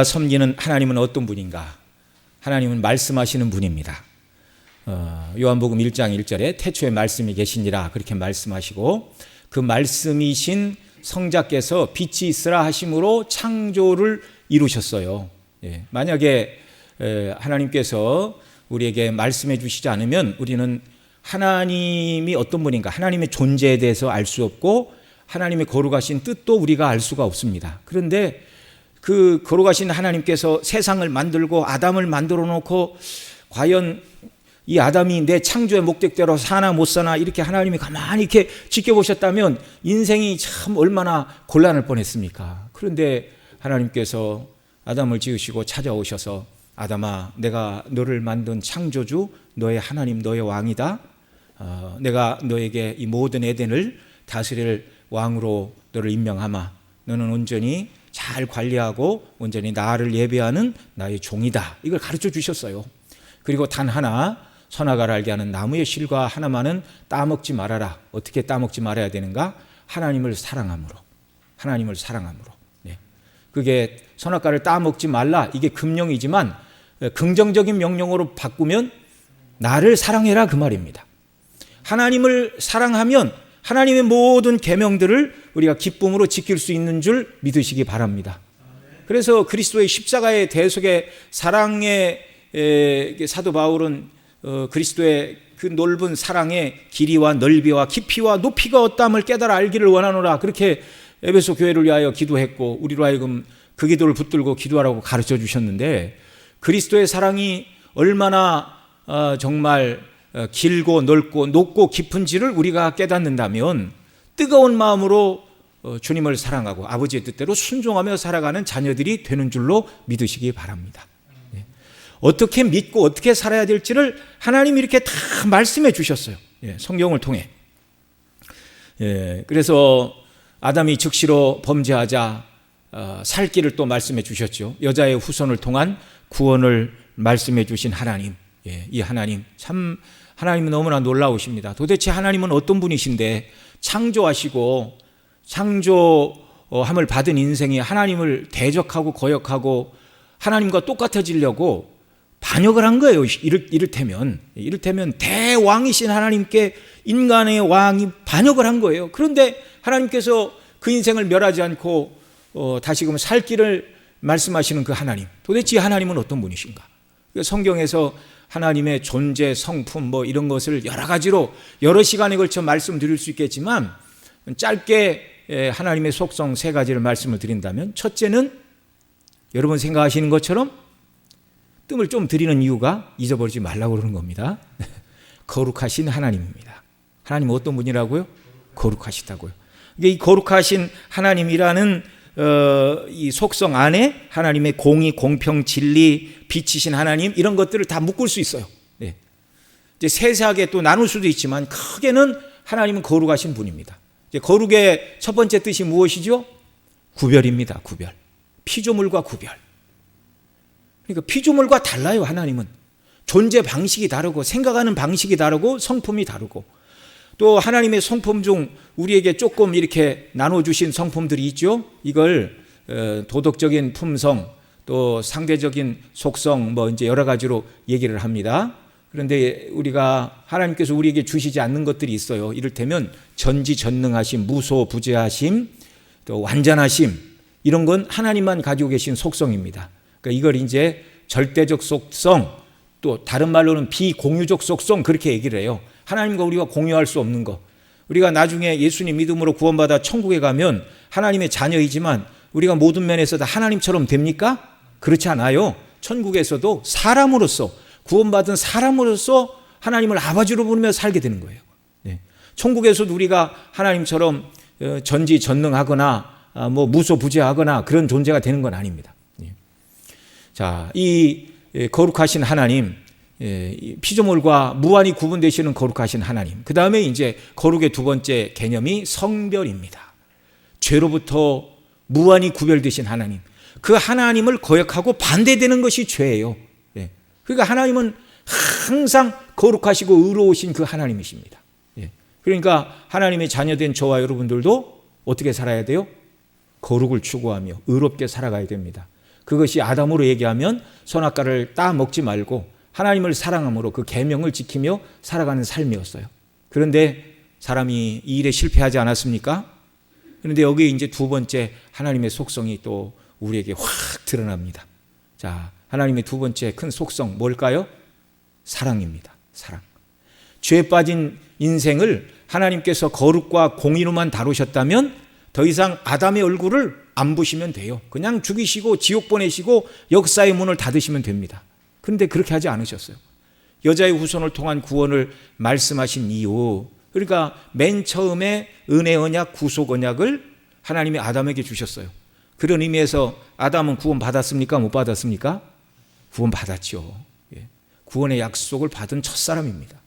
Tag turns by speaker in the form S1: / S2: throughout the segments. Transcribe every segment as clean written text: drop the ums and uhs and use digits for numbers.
S1: 섬기는 하나님은 어떤 분인가? 하나님은 말씀하시는 분입니다. 요한복음 1장 1절에 태초에 말씀이 계시니라 그렇게 말씀하시고, 그 말씀이신 성자께서 빛이 있으라 하심으로 창조를 이루셨어요. 만약에 하나님께서 우리에게 말씀해 주시지 않으면 우리는 하나님이 어떤 분인가, 하나님의 존재에 대해서 알 수 없고 하나님의 거룩하신 뜻도 우리가 알 수가 없습니다. 그런데 그 거룩하신 하나님께서 세상을 만들고 아담을 만들어 놓고 과연 이 아담이 내 창조의 목적대로 사나 못 사나 이렇게 하나님이 가만히 이렇게 지켜보셨다면 인생이 참 얼마나 곤란할 뻔했습니까? 그런데 하나님께서 아담을 지으시고 찾아오셔서, 아담아, 내가 너를 만든 창조주, 너의 하나님, 너의 왕이다. 내가 너에게 이 모든 에덴을 다스릴 왕으로 너를 임명하마. 너는 온전히 잘 관리하고 온전히 나를 예배하는 나의 종이다. 이걸 가르쳐 주셨어요. 그리고 단 하나, 선악을 알게 하는 나무의 실과 하나만은 따먹지 말아라. 어떻게 따먹지 말아야 되는가? 하나님을 사랑함으로. 하나님을 사랑함으로. 그게 선악과를 따먹지 말라, 이게 금령이지만 긍정적인 명령으로 바꾸면 나를 사랑해라, 그 말입니다. 하나님을 사랑하면 하나님의 모든 계명들을 우리가 기쁨으로 지킬 수 있는 줄 믿으시기 바랍니다. 그래서 그리스도의 십자가의 대속의 사랑의 사도 바울은 그리스도의 그 넓은 사랑의 길이와 넓이와 깊이와 높이가 어떠함을 깨달아 알기를 원하노라, 그렇게 에베소 교회를 위하여 기도했고 우리로 하여금 그 기도를 붙들고 기도하라고 가르쳐 주셨는데, 그리스도의 사랑이 얼마나 정말 길고 넓고 높고 깊은지를 우리가 깨닫는다면 뜨거운 마음으로 주님을 사랑하고 아버지의 뜻대로 순종하며 살아가는 자녀들이 되는 줄로 믿으시기 바랍니다. 어떻게 믿고 어떻게 살아야 될지를 하나님이 이렇게 다 말씀해 주셨어요. 성경을 통해. 그래서 아담이 즉시로 범죄하자 살 길을 또 말씀해 주셨죠. 여자의 후손을 통한 구원을 말씀해 주신 하나님. 이 하나님, 참 하나님은 너무나 놀라우십니다. 도대체 하나님은 어떤 분이신데 창조하시고 창조함을 받은 인생이 하나님을 대적하고 거역하고 하나님과 똑같아지려고 반역을 한 거예요. 이를테면 대왕이신 하나님께 인간의 왕이 반역을 한 거예요. 그런데 하나님께서 그 인생을 멸하지 않고 다시금 살 길을 말씀하시는 그 하나님, 도대체 이 하나님은 어떤 분이신가? 성경에서 하나님의 존재, 성품 뭐 이런 것을 여러 가지로 여러 시간에 걸쳐 말씀드릴 수 있겠지만 짧게 하나님의 속성 세 가지를 말씀을 드린다면, 첫째는 여러분 생각하시는 것처럼 뜸을 좀 들이는 이유가 잊어버리지 말라고 그러는 겁니다. 거룩하신 하나님입니다. 하나님은 어떤 분이라고요? 거룩하시다고요. 이 거룩하신 하나님이라는 이 속성 안에 하나님의 공의, 공평, 진리, 빛이신 하나님, 이런 것들을 다 묶을 수 있어요. 이제 세세하게 또 나눌 수도 있지만 크게는 하나님은 거룩하신 분입니다. 이제 거룩의 첫 번째 뜻이 무엇이죠? 구별입니다. 구별. 피조물과 구별. 그러니까 피조물과 달라요. 하나님은 존재 방식이 다르고 생각하는 방식이 다르고 성품이 다르고, 또 하나님의 성품 중 우리에게 조금 이렇게 나눠주신 성품들이 있죠. 이걸 도덕적인 품성, 또 상대적인 속성, 뭐 이제 여러 가지로 얘기를 합니다. 그런데 우리가 하나님께서 우리에게 주시지 않는 것들이 있어요. 이를테면 전지전능하심, 무소부재하심, 또 완전하심, 이런 건 하나님만 가지고 계신 속성입니다. 그러니까 이걸 이제 절대적 속성, 또 다른 말로는 비공유적 속성, 그렇게 얘기를 해요. 하나님과 우리가 공유할 수 없는 거. 우리가 나중에 예수님 믿음으로 구원받아 천국에 가면 하나님의 자녀이지만 우리가 모든 면에서 다 하나님처럼 됩니까? 그렇지 않아요. 천국에서도 사람으로서, 구원받은 사람으로서 하나님을 아버지로 부르며 살게 되는 거예요. 천국에서도 우리가 하나님처럼 전지전능하거나 뭐 무소부재하거나 그런 존재가 되는 건 아닙니다. 자, 이 거룩하신 하나님, 피조물과 무한히 구분되시는 거룩하신 하나님. 그 다음에 이제 거룩의 두 번째 개념이 성별입니다. 죄로부터 무한히 구별되신 하나님. 그 하나님을 거역하고 반대되는 것이 죄예요. 그러니까 하나님은 항상 거룩하시고 의로우신 그 하나님이십니다. 그러니까 하나님의 자녀된 저와 여러분들도 어떻게 살아야 돼요? 거룩을 추구하며 의롭게 살아가야 됩니다. 그것이 아담으로 얘기하면 선악과를 따 먹지 말고 하나님을 사랑함으로 그 계명을 지키며 살아가는 삶이었어요. 그런데 사람이 이 일에 실패하지 않았습니까? 그런데 여기 이제 두 번째 하나님의 속성이 또 우리에게 확 드러납니다. 자, 하나님의 두 번째 큰 속성 뭘까요? 사랑입니다. 사랑. 죄에 빠진 인생을 하나님께서 거룩과 공의로만 다루셨다면 더 이상 아담의 얼굴을 안 보시면 돼요. 그냥 죽이시고 지옥 보내시고 역사의 문을 닫으시면 됩니다. 그런데 그렇게 하지 않으셨어요. 여자의 후손을 통한 구원을 말씀하신 이유, 그러니까 맨 처음에 은혜 언약, 구속 언약을 하나님이 아담에게 주셨어요. 그런 의미에서 아담은 구원 받았습니까? 못 받았습니까? 구원 받았죠. 구원의 약속을 받은 첫사람입니다.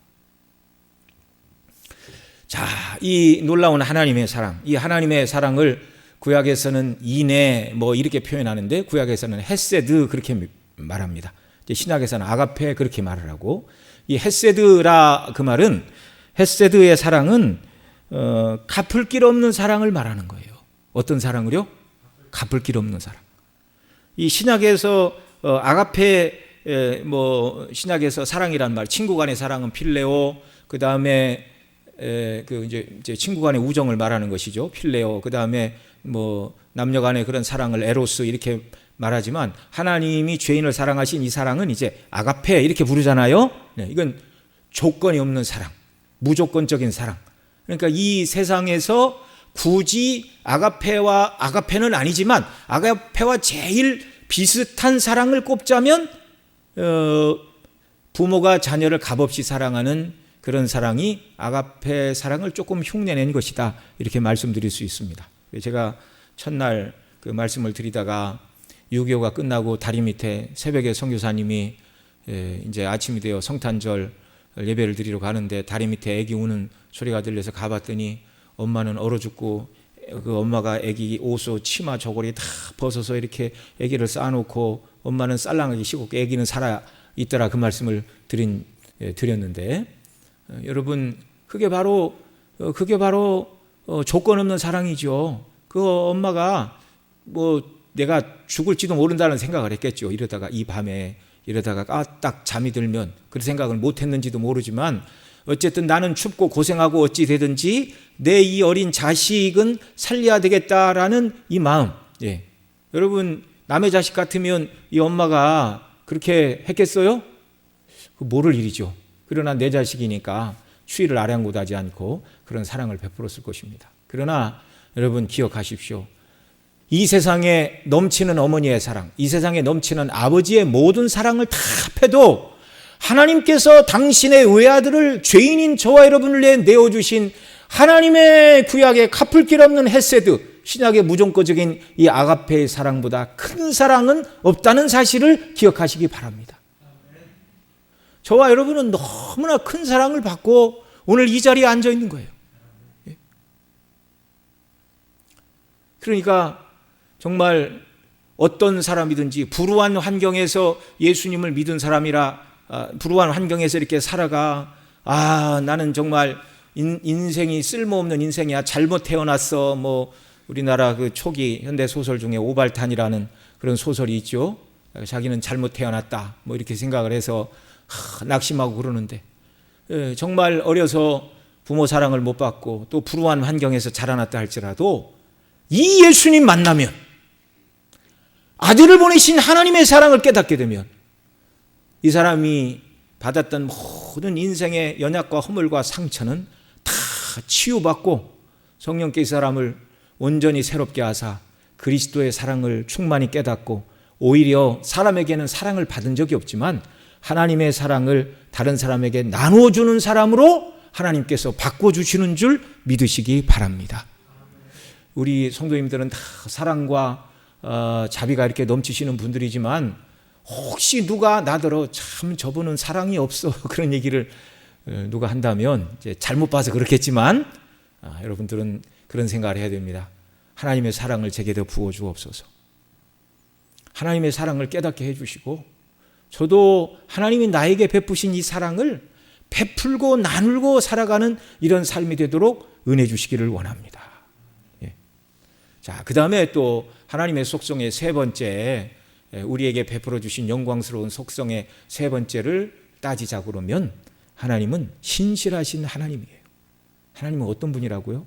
S1: 자, 이 놀라운 하나님의 사랑, 이 하나님의 사랑을 구약에서는 이내 뭐 이렇게 표현하는데 구약에서는 헤세드 그렇게 말합니다. 신약에서는 아가페 그렇게 말을 하고, 이 헤세드라 그 말은, 헤세드의 사랑은 갚을 길 없는 사랑을 말하는 거예요. 어떤 사랑을요? 갚을 길 없는 사랑. 이 신약에서 아가페, 뭐 신약에서 사랑이란 말, 친구 간의 사랑은 필레오, 그 다음에 그 이제 친구 간의 우정을 말하는 것이죠. 필레오. 그 다음에 뭐 남녀 간의 그런 사랑을 에로스 이렇게 말하지만, 하나님이 죄인을 사랑하신 이 사랑은 이제 아가페 이렇게 부르잖아요. 이건 조건이 없는 사랑, 무조건적인 사랑. 그러니까 이 세상에서 굳이 아가페는 아니지만 아가페와 제일 비슷한 사랑을 꼽자면 부모가 자녀를 값없이 사랑하는 그런 사랑이 아가페 사랑을 조금 흉내낸 것이다, 이렇게 말씀드릴 수 있습니다. 제가 첫날 그 말씀을 드리다가 6.25가 끝나고 다리 밑에 새벽에 선교사님이 이제 아침이 되어 성탄절 예배를 드리러 가는데 다리 밑에 애기 우는 소리가 들려서 가봤더니 엄마는 얼어 죽고 그 엄마가 애기 옷, 치마, 저고리 다 벗어서 이렇게 애기를 쌓아놓고 엄마는 쌀랑하게 쉬고 애기는 살아 있더라, 그 말씀을 드렸는데, 여러분 그게 바로 조건 없는 사랑이죠. 그 엄마가 뭐 내가 죽을지도 모른다는 생각을 했겠죠. 이러다가 이 밤에 이러다가 딱 잠이 들면, 그런 생각을 못했는지도 모르지만 어쨌든 나는 춥고 고생하고 어찌 되든지 내 이 어린 자식은 살려야 되겠다라는 이 마음. 여러분 남의 자식 같으면 이 엄마가 그렇게 했겠어요? 모를 일이죠. 그러나 내 자식이니까 추위를 아랑곳하지 않고 그런 사랑을 베풀었을 것입니다. 그러나 여러분 기억하십시오. 이 세상에 넘치는 어머니의 사랑, 이 세상에 넘치는 아버지의 모든 사랑을 다 합해도 하나님께서 당신의 외아들을 죄인인 저와 여러분을 위해 내어주신 하나님의 구약의 갚을 길 없는 헤세드, 신약의 무조건적인 이 아가페의 사랑보다 큰 사랑은 없다는 사실을 기억하시기 바랍니다. 저와 여러분은 너무나 큰 사랑을 받고 오늘 이 자리에 앉아 있는 거예요. 그러니까 정말 어떤 사람이든지 불우한 환경에서 예수님을 믿은 사람이라 불우한 환경에서 이렇게 살아가, 나는 정말 인생이 쓸모없는 인생이야, 잘못 태어났어. 뭐 우리나라 그 초기 현대 소설 중에 오발탄이라는 그런 소설이 있죠. 자기는 잘못 태어났다 뭐 이렇게 생각을 해서 낙심하고 그러는데, 정말 어려서 부모 사랑을 못 받고 또 불우한 환경에서 자라났다 할지라도 이 예수님 만나면, 아들을 보내신 하나님의 사랑을 깨닫게 되면 이 사람이 받았던 모든 인생의 연약과 허물과 상처는 다 치유받고 성령께 이 사람을 온전히 새롭게 하사 그리스도의 사랑을 충만히 깨닫고, 오히려 사람에게는 사랑을 받은 적이 없지만 하나님의 사랑을 다른 사람에게 나누어주는 사람으로 하나님께서 바꿔주시는 줄 믿으시기 바랍니다. 우리 성도님들은 다 사랑과 자비가 이렇게 넘치시는 분들이지만, 혹시 누가 나더러 참 저분은 사랑이 없어 그런 얘기를 누가 한다면 이제 잘못 봐서 그렇겠지만, 여러분들은 그런 생각을 해야 됩니다. 하나님의 사랑을 제게도 부어주옵소서. 하나님의 사랑을 깨닫게 해주시고, 저도 하나님이 나에게 베푸신 이 사랑을 베풀고 나누고 살아가는 이런 삶이 되도록 은혜 주시기를 원합니다. 자, 그 다음에 또 하나님의 속성의 세 번째, 우리에게 베풀어 주신 영광스러운 속성의 세 번째를 따지자고 그러면 하나님은 신실하신 하나님이에요. 하나님은 어떤 분이라고요?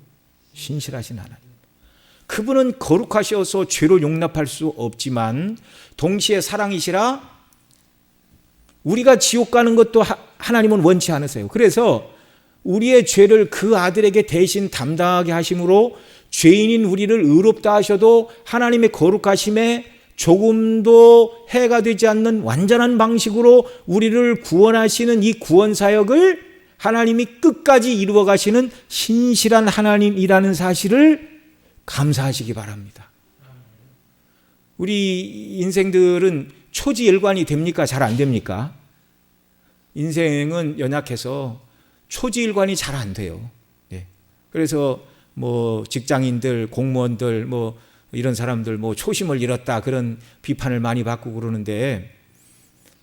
S1: 신실하신 하나님. 그분은 거룩하셔서 죄로 용납할 수 없지만 동시에 사랑이시라 우리가 지옥 가는 것도 하나님은 원치 않으세요. 그래서 우리의 죄를 그 아들에게 대신 담당하게 하심으로 죄인인 우리를 의롭다 하셔도 하나님의 거룩하심에 조금도 해가 되지 않는 완전한 방식으로 우리를 구원하시는 이 구원 사역을 하나님이 끝까지 이루어 가시는 신실한 하나님이라는 사실을 감사하시기 바랍니다. 우리 인생들은 초지일관이 됩니까? 잘 안 됩니까? 인생은 연약해서 초지일관이 잘 안 돼요. 그래서 직장인들, 공무원들, 이런 사람들 초심을 잃었다 그런 비판을 많이 받고 그러는데,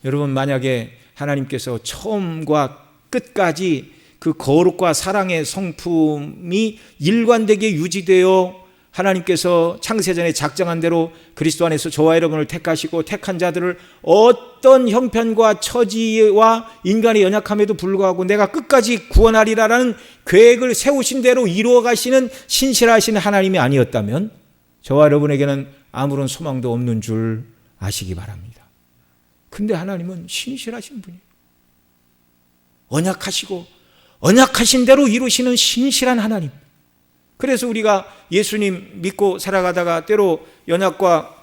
S1: 여러분 만약에 하나님께서 처음과 끝까지 그 거룩과 사랑의 성품이 일관되게 유지되어 하나님께서 창세전에 작정한 대로 그리스도 안에서 저와 여러분을 택하시고 택한 자들을 어떤 형편과 처지와 인간의 연약함에도 불구하고 내가 끝까지 구원하리라라는 계획을 세우신 대로 이루어 가시는 신실하신 하나님이 아니었다면 저와 여러분에게는 아무런 소망도 없는 줄 아시기 바랍니다. 근데 하나님은 신실하신 분이에요. 언약하시고 언약하신 대로 이루시는 신실한 하나님. 그래서 우리가 예수님 믿고 살아가다가 때로 연약과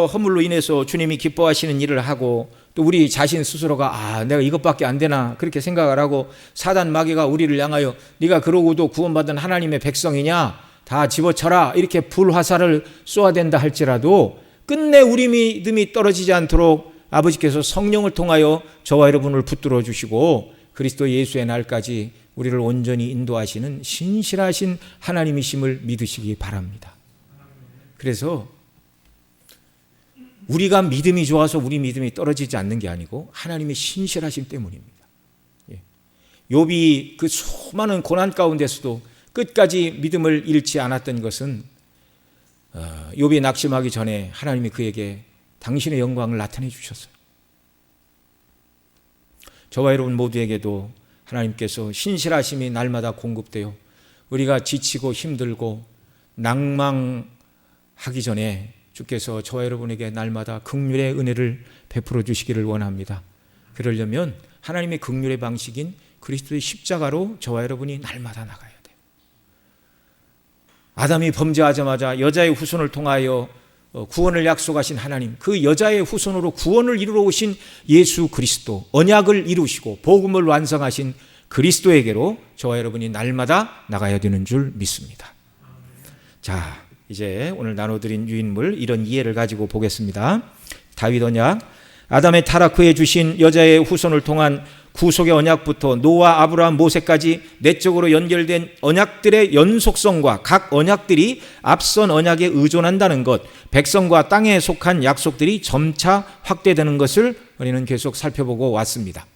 S1: 허물로 인해서 주님이 기뻐하시는 일을 하고 또 우리 자신 스스로가 내가 이것밖에 안 되나 그렇게 생각을 하고 사단 마귀가 우리를 향하여 네가 그러고도 구원받은 하나님의 백성이냐 다 집어쳐라 이렇게 불화살을 쏘아댄다 할지라도 끝내 우리 믿음이 떨어지지 않도록 아버지께서 성령을 통하여 저와 여러분을 붙들어 주시고 그리스도 예수의 날까지 우리를 온전히 인도하시는 신실하신 하나님이심을 믿으시기 바랍니다. 그래서 우리가 믿음이 좋아서 우리 믿음이 떨어지지 않는 게 아니고 하나님의 신실하심 때문입니다. 욥이 그 수많은 고난 가운데서도 끝까지 믿음을 잃지 않았던 것은 욥이 낙심하기 전에 하나님이 그에게 당신의 영광을 나타내 주셨어요. 저와 여러분 모두에게도 하나님께서 신실하심이 날마다 공급되어 우리가 지치고 힘들고 낭망하기 전에 주께서 저와 여러분에게 날마다 긍휼의 은혜를 베풀어 주시기를 원합니다. 그러려면 하나님의 긍휼의 방식인 그리스도의 십자가로 저와 여러분이 날마다 나가야 돼요. 아담이 범죄하자마자 여자의 후손을 통하여 구원을 약속하신 하나님, 그 여자의 후손으로 구원을 이루러 오신 예수 그리스도, 언약을 이루시고 복음을 완성하신 그리스도에게로 저와 여러분이 날마다 나가야 되는 줄 믿습니다. 자, 이제 오늘 나눠드린 유인물 이런 이해를 가지고 보겠습니다. 다윗 언약, 아담의 타락 후에 주신 여자의 후손을 통한 구속의 언약부터 노아, 아브라함, 모세까지 내적으로 연결된 언약들의 연속성과 각 언약들이 앞선 언약에 의존한다는 것, 백성과 땅에 속한 약속들이 점차 확대되는 것을 우리는 계속 살펴보고 왔습니다.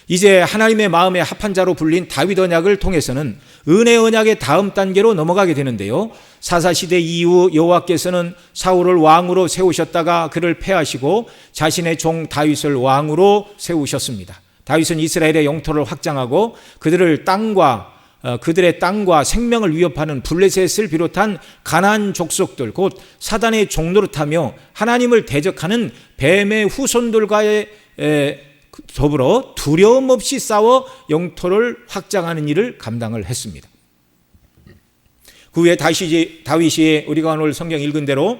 S1: 이제 하나님의 마음에 합한 자로 불린 다윗 언약을 통해서는 은혜 언약의 다음 단계로 넘어가게 되는데요. 사사시대 이후 여호와께서는 사울을 왕으로 세우셨다가 그를 패하시고 자신의 종 다윗을 왕으로 세우셨습니다. 다윗은 이스라엘의 영토를 확장하고 그들의 땅과 생명을 위협하는 블레셋을 비롯한 가나안 족속들, 곧 사단의 종노릇하며 하나님을 대적하는 뱀의 후손들과의 더불어 두려움 없이 싸워 영토를 확장하는 일을 감당을 했습니다. 그 후에 다윗이 우리가 오늘 성경 읽은 대로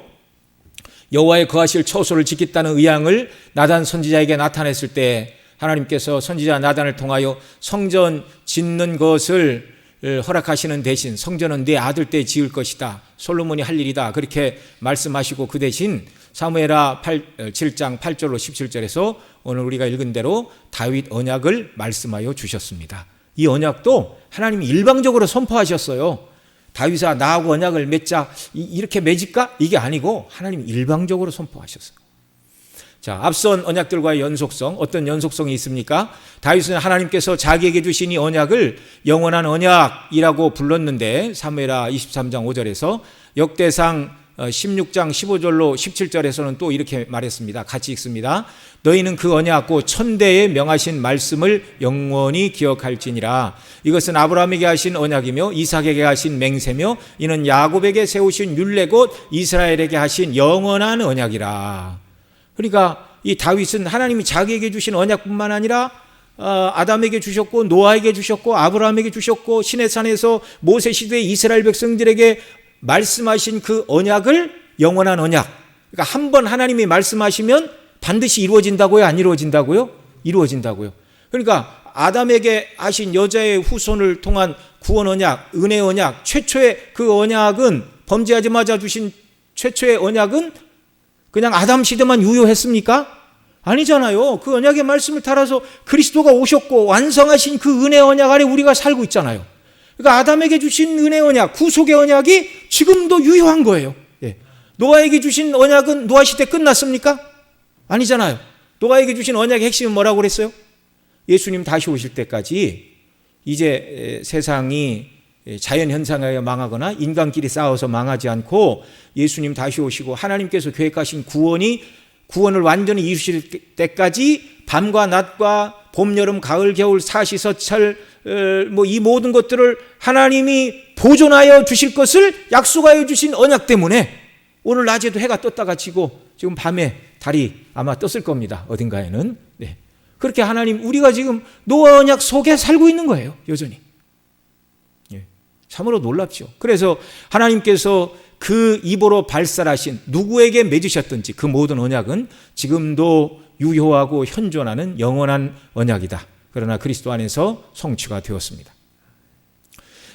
S1: 여호와의 거하실 처소를 짓겠다는 의향을 나단 선지자에게 나타냈을 때 하나님께서 선지자 나단을 통하여 성전 짓는 것을 허락하시는 대신 성전은 네 아들 때 지을 것이다, 솔로몬이 할 일이다, 그렇게 말씀하시고 그 대신 사무엘하 7장 8절로 17절에서 오늘 우리가 읽은 대로 다윗 언약을 말씀하여 주셨습니다. 이 언약도 하나님이 일방적으로 선포하셨어요. 다윗아 나하고 언약을 맺자, 이렇게 맺을까? 이게 아니고 하나님이 일방적으로 선포하셨어요. 자, 앞선 언약들과의 연속성, 어떤 연속성이 있습니까? 다윗은 하나님께서 자기에게 주신 이 언약을 영원한 언약이라고 불렀는데 사무엘하 23장 5절에서 역대상 16장 15절로 17절에서는 또 이렇게 말했습니다. 같이 읽습니다. 너희는 그 언약 곧 천대에 명하신 말씀을 영원히 기억할지니라. 이것은 아브라함에게 하신 언약이며 이삭에게 하신 맹세며 이는 야곱에게 세우신 율례 곧 이스라엘에게 하신 영원한 언약이라. 그러니까 이 다윗은 하나님이 자기에게 주신 언약뿐만 아니라 아담에게 주셨고 노아에게 주셨고 아브라함에게 주셨고 시내산에서 모세 시대의 이스라엘 백성들에게 말씀하신 그 언약을 영원한 언약. 그러니까 한 번 하나님이 말씀하시면 반드시 이루어진다고요? 안 이루어진다고요? 이루어진다고요. 그러니까 아담에게 하신 여자의 후손을 통한 구원 언약, 은혜 언약, 최초의 그 언약은 범죄하자마자 주신 최초의 언약은 그냥 아담 시대만 유효했습니까? 아니잖아요. 그 언약의 말씀을 따라서 그리스도가 오셨고 완성하신 그 은혜 언약 아래 우리가 살고 있잖아요. 그러니까 아담에게 주신 은혜 언약, 구속의 언약이 지금도 유효한 거예요. 예. 노아에게 주신 언약은 노아 시대 끝났습니까? 아니잖아요. 노아에게 주신 언약의 핵심은 뭐라고 그랬어요? 예수님 다시 오실 때까지 이제 세상이 자연현상에 의해 망하거나 인간끼리 싸워서 망하지 않고 예수님 다시 오시고 하나님께서 계획하신 구원을 완전히 이루실 때까지 밤과 낮과 봄, 여름, 가을, 겨울, 사시서철 이 모든 것들을 하나님이 보존하여 주실 것을 약속하여 주신 언약 때문에 오늘 낮에도 해가 떴다가 지고 지금 밤에 달이 아마 떴을 겁니다. 어딘가에는. 네. 그렇게 하나님 우리가 지금 노아 언약 속에 살고 있는 거예요. 여전히. 예. 참으로 놀랍죠. 그래서 하나님께서 그 입으로 발설하신 누구에게 맺으셨든지 그 모든 언약은 지금도 유효하고 현존하는 영원한 언약이다. 그러나 그리스도 안에서 성취가 되었습니다.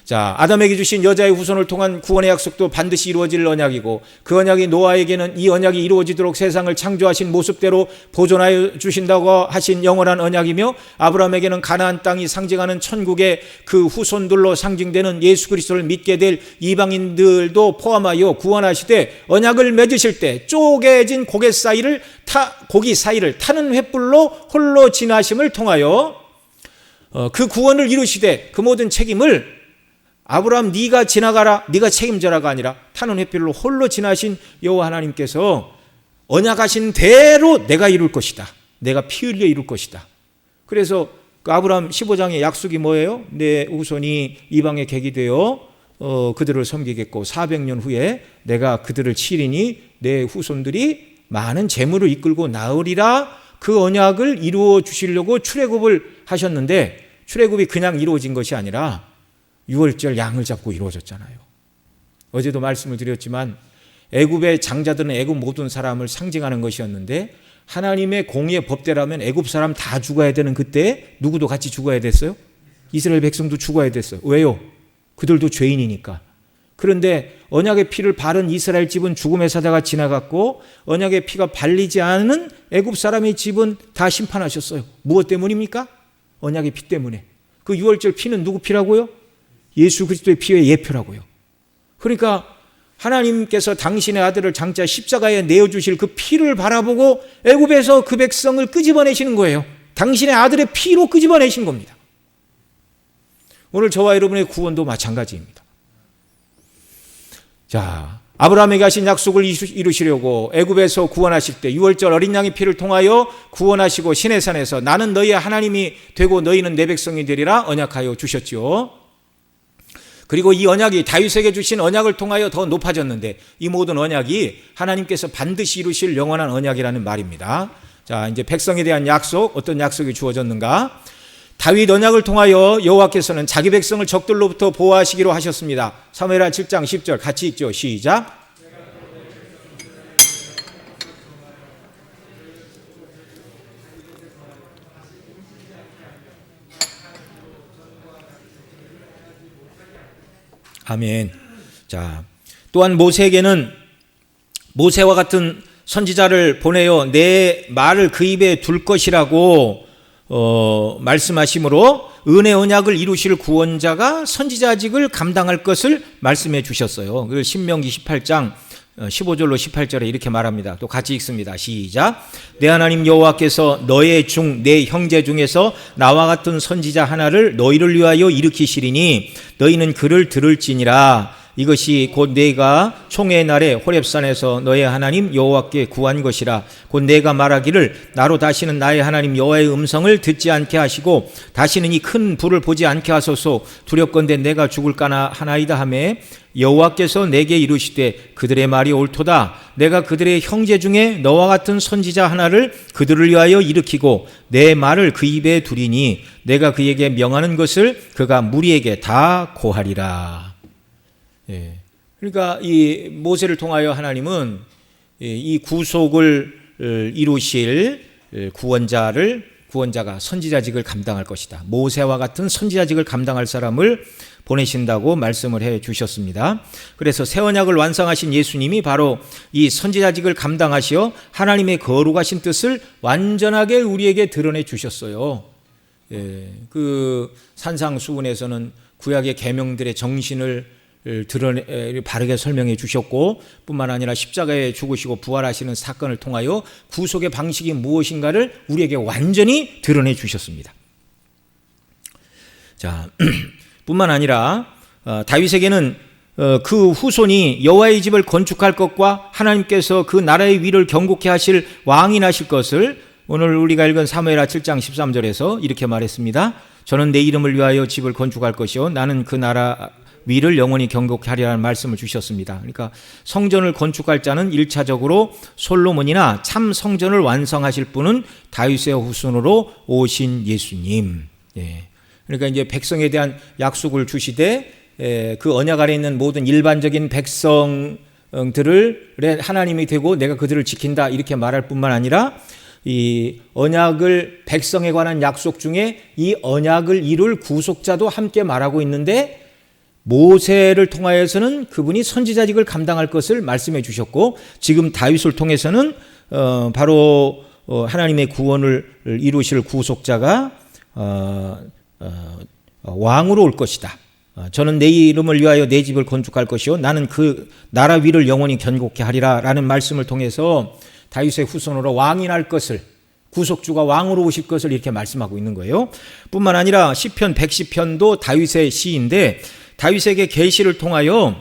S1: 자, 아담에게 주신 여자의 후손을 통한 구원의 약속도 반드시 이루어질 언약이고 그 언약이 노아에게는 이 언약이 이루어지도록 세상을 창조하신 모습대로 보존하여 주신다고 하신 영원한 언약이며 아브라함에게는 가나안 땅이 상징하는 천국의 그 후손들로 상징되는 예수 그리스도를 믿게 될 이방인들도 포함하여 구원하시되 언약을 맺으실 때 쪼개진 고기 사이를 타는 횃불로 홀로 지나심을 통하여 그 구원을 이루시되 그 모든 책임을 아브라함 네가 지나가라 네가 책임져라가 아니라 타는 횃불로 홀로 지나신 여호와 하나님께서 언약하신 대로 내가 이룰 것이다. 내가 피 흘려 이룰 것이다. 그래서 그 아브라함 15장의 약속이 뭐예요? 내 후손이 이방의 객이 되어 그들을 섬기겠고 400년 후에 내가 그들을 치리니 내 후손들이 많은 재물을 이끌고 나으리라. 그 언약을 이루어 주시려고 출애굽을 하셨는데 출애굽이 그냥 이루어진 것이 아니라 6월절 양을 잡고 이루어졌잖아요. 어제도 말씀을 드렸지만 애굽의 장자들은 애굽 모든 사람을 상징하는 것이었는데 하나님의 공의의 법대로라면 애굽 사람 다 죽어야 되는 그때 누구도 같이 죽어야 됐어요? 이스라엘 백성도 죽어야 됐어요. 왜요? 그들도 죄인이니까. 그런데 언약의 피를 바른 이스라엘 집은 죽음의 사자가 지나갔고 언약의 피가 발리지 않은 애굽 사람의 집은 다 심판하셨어요. 무엇 때문입니까? 언약의 피 때문에. 그 6월절 피는 누구 피라고요? 예수 그리스도의 피의 예표라고요. 그러니까 하나님께서 당신의 아들을 장차 십자가에 내어주실 그 피를 바라보고 애굽에서 그 백성을 끄집어내시는 거예요. 당신의 아들의 피로 끄집어내신 겁니다. 오늘 저와 여러분의 구원도 마찬가지입니다. 자, 아브라함에게 하신 약속을 이루시려고 애굽에서 구원하실 때 6월절 어린 양의 피를 통하여 구원하시고 시내산에서 나는 너희의 하나님이 되고 너희는 내 백성이 되리라 언약하여 주셨지요. 그리고 이 언약이 다윗에게 주신 언약을 통하여 더 높아졌는데 이 모든 언약이 하나님께서 반드시 이루실 영원한 언약이라는 말입니다. 자, 이제 백성에 대한 약속, 어떤 약속이 주어졌는가? 다윗 언약을 통하여 여호와께서는 자기 백성을 적들로부터 보호하시기로 하셨습니다. 사무엘하 7장 10절 같이 읽죠. 시작. 아멘. 자, 또한 모세에게는 모세와 같은 선지자를 보내어 내 말을 그 입에 둘 것이라고 말씀하심으로 은혜 언약을 이루실 구원자가 선지자직을 감당할 것을 말씀해 주셨어요. 그래서 신명기 18장 15절로 18절에 이렇게 말합니다. 또 같이 읽습니다. 시작. 내 하나님 여호와께서 너의 내 형제 중에서 나와 같은 선지자 하나를 너희를 위하여 일으키시리니 너희는 그를 들을지니라. 이것이 곧 네가 총회의 날에 호렙산에서 너의 하나님 여호와께 구한 것이라. 곧 네가 말하기를 나로 다시는 나의 하나님 여호와의 음성을 듣지 않게 하시고 다시는 이 큰 불을 보지 않게 하소서. 두렵건대 내가 죽을까나 하나이다 하매 여호와께서 내게 이르시되 그들의 말이 옳도다. 내가 그들의 형제 중에 너와 같은 선지자 하나를 그들을 위하여 일으키고 내 말을 그 입에 두리니 내가 그에게 명하는 것을 그가 무리에게 다 고하리라. 예. 그러니까 이 모세를 통하여 하나님은 이 구속을 이루실 구원자가 선지자직을 감당할 것이다. 모세와 같은 선지자직을 감당할 사람을 보내신다고 말씀을 해 주셨습니다. 그래서 새 언약을 완성하신 예수님이 바로 이 선지자직을 감당하시어 하나님의 거룩하신 뜻을 완전하게 우리에게 드러내 주셨어요. 예. 그 산상수훈에서는 구약의 계명들의 정신을 바르게 설명해 주셨고 뿐만 아니라 십자가에 죽으시고 부활하시는 사건을 통하여 구속의 방식이 무엇인가를 우리에게 완전히 드러내 주셨습니다. 자, 뿐만 아니라 다윗에게는 그 후손이 여호와의 집을 건축할 것과 하나님께서 그 나라의 위를 견고케 하실 왕이 나실 것을 오늘 우리가 읽은 사무엘하 7장 13절에서 이렇게 말했습니다. 저는 내 이름을 위하여 집을 건축할 것이요 나는 그 나라 위를 영원히 견고케 하리라는 말씀을 주셨습니다. 그러니까 성전을 건축할 자는 1차적으로 솔로몬이나 참 성전을 완성하실 분은 다윗의 후손으로 오신 예수님. 예. 그러니까 이제 백성에 대한 약속을 주시되 그 언약 아래 있는 모든 일반적인 백성들을 하나님이 되고 내가 그들을 지킨다 이렇게 말할 뿐만 아니라 이 언약을 백성에 관한 약속 중에 이 언약을 이룰 구속자도 함께 말하고 있는데 모세를 통하여서는 그분이 선지자직을 감당할 것을 말씀해 주셨고 지금 다윗을 통해서는 바로 하나님의 구원을 이루실 구속자가 왕으로 올 것이다. 저는 내 이름을 위하여 내 집을 건축할 것이요 나는 그 나라 위를 영원히 견고케 하리라 라는 말씀을 통해서 다윗의 후손으로 왕이 날 것을 구속주가 왕으로 오실 것을 이렇게 말씀하고 있는 거예요. 뿐만 아니라 시편 110편도 다윗의 시인데 다윗에게 계시를 통하여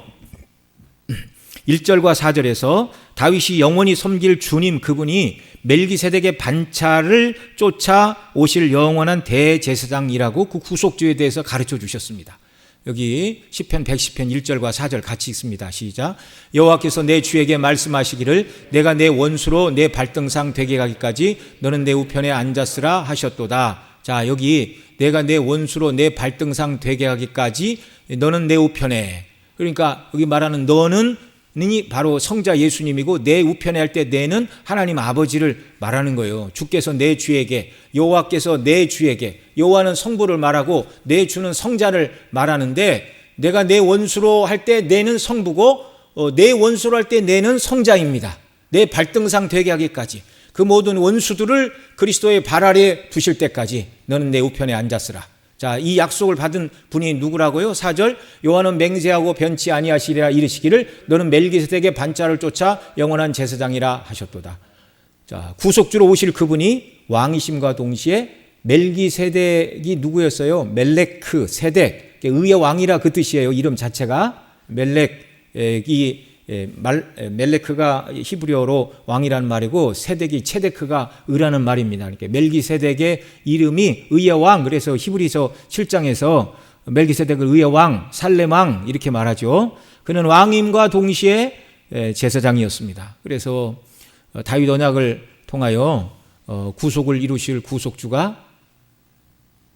S1: 1절과 4절에서 다윗이 영원히 섬길 주님 그분이 멜기세덱의 반차를 쫓아 오실 영원한 대제사장이라고 그 구속주에 대해서 가르쳐 주셨습니다. 여기 시편 110편 1절과 4절 같이 읽습니다. 시작. 여호와께서 내 주에게 말씀하시기를 내가 내 원수로 내 발등상 되게 가기까지 너는 내 우편에 앉았으라 하셨도다. 자, 여기 내가 내 원수로 내 발등상 되게 하기까지 너는 내 우편에, 그러니까 여기 말하는 너는 바로 성자 예수님이고 내 우편에 할 때 내는 하나님 아버지를 말하는 거예요. 주께서 내 주에게, 여호와께서 내 주에게, 여호와는 성부를 말하고 내 주는 성자를 말하는데 내가 내 원수로 할 때 내는 성부고 내 원수로 할 때 내는 성자입니다. 내 발등상 되게 하기까지 그 모든 원수들을 그리스도의 발 아래 두실 때까지 너는 내 우편에 앉았으라. 자, 이 약속을 받은 분이 누구라고요? 4절 여호와는 맹세하고 변치 아니하시리라 이르시기를 너는 멜기세덱의 반차를 쫓아 영원한 제사장이라 하셨도다. 자, 구속주로 오실 그분이 왕이심과 동시에 멜기세덱이 누구였어요? 멜레크, 세덱, 의의 왕이라 그 뜻이에요. 이름 자체가 멜레크가 히브리어로 왕이라는 말이고 세덱이 체데크가 의라는 말입니다. 그러니까 멜기세덱의 이름이 의의 왕, 그래서 히브리서 7장에서 멜기세덱을 의의 왕, 살렘 왕 이렇게 말하죠. 그는 왕임과 동시에 제사장이었습니다. 그래서 다윗 언약을 통하여 구속을 이루실 구속주가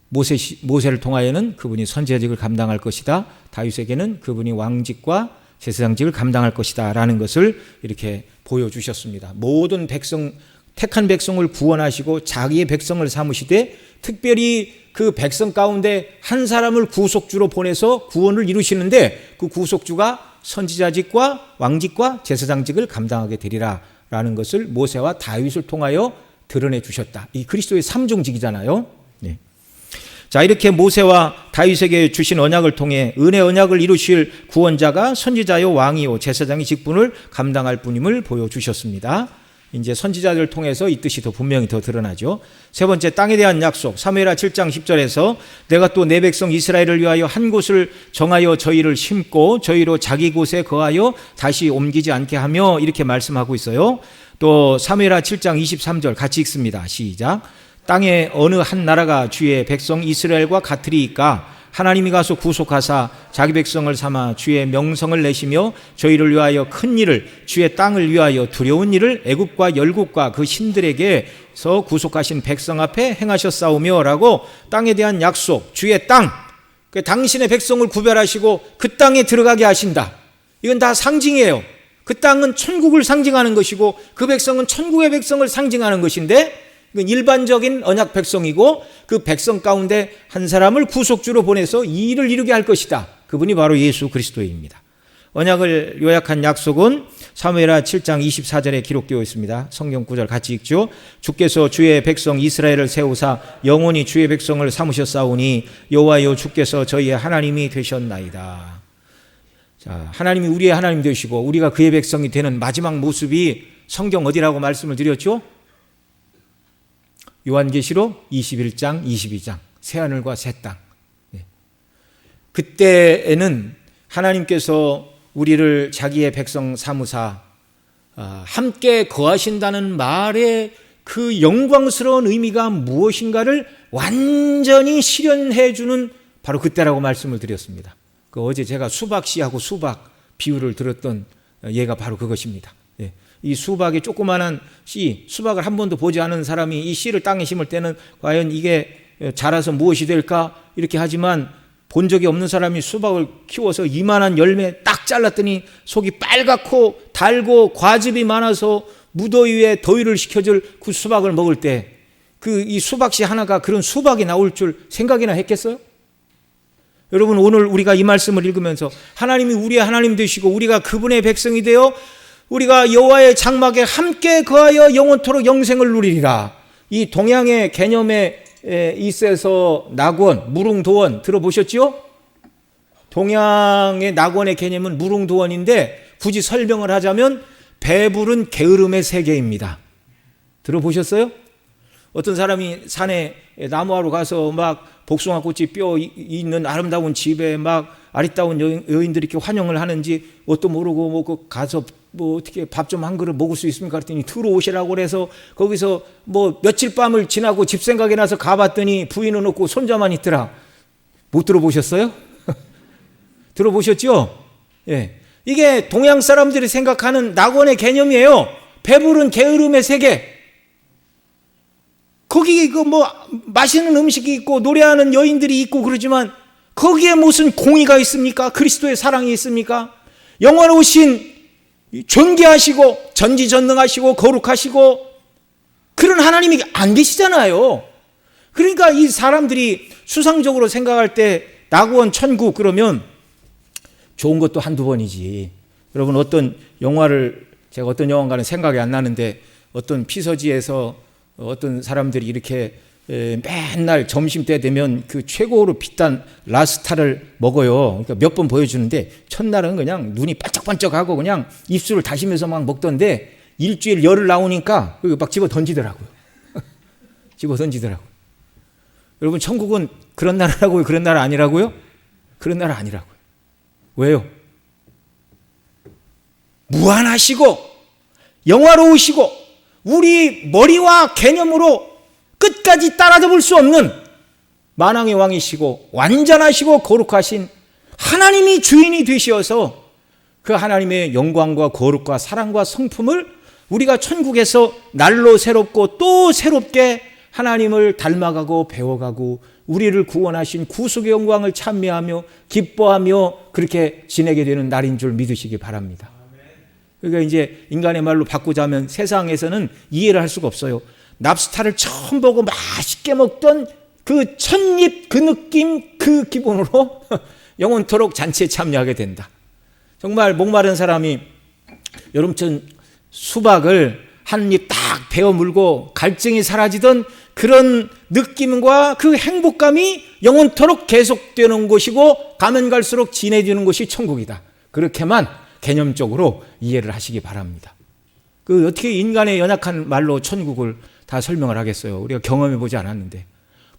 S1: 모세를 통하여는 그분이 선지자직을 감당할 것이다. 다윗에게는 그분이 왕직과 제사장직을 감당할 것이다 라는 것을 이렇게 보여주셨습니다. 모든 백성, 택한 백성을 구원하시고 자기의 백성을 삼으시되 특별히 그 백성 가운데 한 사람을 구속주로 보내서 구원을 이루시는데 그 구속주가 선지자직과 왕직과 제사장직을 감당하게 되리라 라는 것을 모세와 다윗을 통하여 드러내 주셨다. 이 그리스도의 삼종직이잖아요. 네. 자, 이렇게 모세와 다윗에게 주신 언약을 통해 은혜 언약을 이루실 구원자가 선지자요 왕이요 제사장의 직분을 감당할 분임을 보여주셨습니다. 이제 선지자들을 통해서 이 뜻이 더 분명히 더 드러나죠. 세 번째, 땅에 대한 약속. 사무엘하 7장 10절에서 내가 또 내 백성 이스라엘을 위하여 한 곳을 정하여 저희를 심고 저희로 자기 곳에 거하여 다시 옮기지 않게 하며, 이렇게 말씀하고 있어요. 또 사무엘하 7장 23절 같이 읽습니다. 시작. 땅에 어느 한 나라가 주의 백성 이스라엘과 같으리이까 하나님이 가서 구속하사 자기 백성을 삼아 주의 명성을 내시며 저희를 위하여 큰 일을, 주의 땅을 위하여 두려운 일을 애굽과 열국과 그 신들에게서 구속하신 백성 앞에 행하셨사오며 라고 땅에 대한 약속, 주의 땅, 당신의 백성을 구별하시고 그 땅에 들어가게 하신다. 이건 다 상징이에요. 그 땅은 천국을 상징하는 것이고 그 백성은 천국의 백성을 상징하는 것인데, 이건 일반적인 언약 백성이고 그 백성 가운데 한 사람을 구속주로 보내서 이 일을 이루게 할 것이다. 그분이 바로 예수 그리스도입니다. 언약을 요약한 약속은 사무엘하 7장 24절에 기록되어 있습니다. 성경 구절 같이 읽죠. 주께서 주의 백성 이스라엘을 세우사 영원히 주의 백성을 삼으셨사오니 여호와여 주께서 저희의 하나님이 되셨나이다. 자, 하나님이 우리의 하나님 되시고 우리가 그의 백성이 되는 마지막 모습이 성경 어디라고 말씀을 드렸죠? 요한계시록 21장 22장 새하늘과 새 땅. 그때에는 하나님께서 우리를 자기의 백성 삼으사 함께 거하신다는 말의 그 영광스러운 의미가 무엇인가를 완전히 실현해 주는 바로 그때라고 말씀을 드렸습니다. 어제 제가 수박씨하고 수박 비유를 들었던 예가 바로 그것입니다. 이 수박의 조그마한 씨, 수박을 한 번도 보지 않은 사람이 이 씨를 땅에 심을 때는 과연 이게 자라서 무엇이 될까 이렇게 하지만, 본 적이 없는 사람이 수박을 키워서 이만한 열매 딱 잘랐더니 속이 빨갛고 달고 과즙이 많아서 무더위에 더위를 식혀줄 그 수박을 먹을 때 그 이 수박씨 하나가 그런 수박이 나올 줄 생각이나 했겠어요? 여러분, 오늘 우리가 이 말씀을 읽으면서 하나님이 우리의 하나님 되시고 우리가 그분의 백성이 되어 우리가 여호와의 장막에 함께 거하여 영원토록 영생을 누리리라. 이 동양의 개념에 있어서 낙원, 무릉도원 들어보셨죠? 동양의 낙원의 개념은 무릉도원인데 굳이 설명을 하자면 배부른 게으름의 세계입니다. 들어보셨어요? 어떤 사람이 산에 나무하러 가서 막 복숭아꽃이 뼈 있는 아름다운 집에 막 아리따운 여인들이 이렇게 환영을 하는지 뭣도 모르고 뭐 가서 뭐 어떻게 밥 좀 한 그릇 먹을 수 있습니까? 그랬더니 들어오시라고 그래서 거기서 뭐 며칠 밤을 지나고 집 생각이 나서 가봤더니 부인은 없고 손자만 있더라. 못 들어보셨어요? 들어보셨죠? 예. 이게 동양 사람들이 생각하는 낙원의 개념이에요. 배부른 게으름의 세계. 거기 뭐 맛있는 음식이 있고 노래하는 여인들이 있고 그러지만 거기에 무슨 공의가 있습니까? 그리스도의 사랑이 있습니까? 영원하신 존귀하시고 전지전능하시고 거룩하시고 그런 하나님이 안 계시잖아요. 그러니까 이 사람들이 수상적으로 생각할 때 낙원 천국 그러면 좋은 것도 한두 번이지. 여러분, 어떤 영화를 제가 어떤 영화인가는 생각이 안 나는데 어떤 피서지에서 어떤 사람들이 이렇게 맨날 점심때 되면 그 최고로 비싼 랍스타를 먹어요. 그러니까 몇 번 보여주는데 첫날은 그냥 눈이 반짝반짝하고 그냥 입술을 다시면서 막 먹던데 일주일 열흘 나오니까 막 집어 던지더라고요. 집어 던지더라고요. 여러분, 천국은 그런 나라라고요? 그런 나라 아니라고요? 그런 나라 아니라고요. 왜요? 무한하시고 영화로우시고 우리 머리와 개념으로 끝까지 따라잡을 수 없는 만왕의 왕이시고 완전하시고 거룩하신 하나님이 주인이 되시어서 그 하나님의 영광과 거룩과 사랑과 성품을 우리가 천국에서 날로 새롭고 또 새롭게 하나님을 닮아가고 배워가고 우리를 구원하신 구속의 영광을 찬미하며 기뻐하며 그렇게 지내게 되는 날인 줄 믿으시기 바랍니다. 그러니까 이제 인간의 말로 바꾸자면 세상에서는 이해를 할 수가 없어요. 랍스타를 처음 보고 맛있게 먹던 그 첫입 그 느낌 그 기분으로 영원토록 잔치에 참여하게 된다. 정말 목마른 사람이 여름철 수박을 한 입 딱 베어 물고 갈증이 사라지던 그런 느낌과 그 행복감이 영원토록 계속되는 곳이고 가면 갈수록 진해지는 곳이 천국이다. 그렇게만 개념적으로 이해를 하시기 바랍니다. 그 어떻게 인간의 연약한 말로 천국을 다 설명을 하겠어요. 우리가 경험해 보지 않았는데.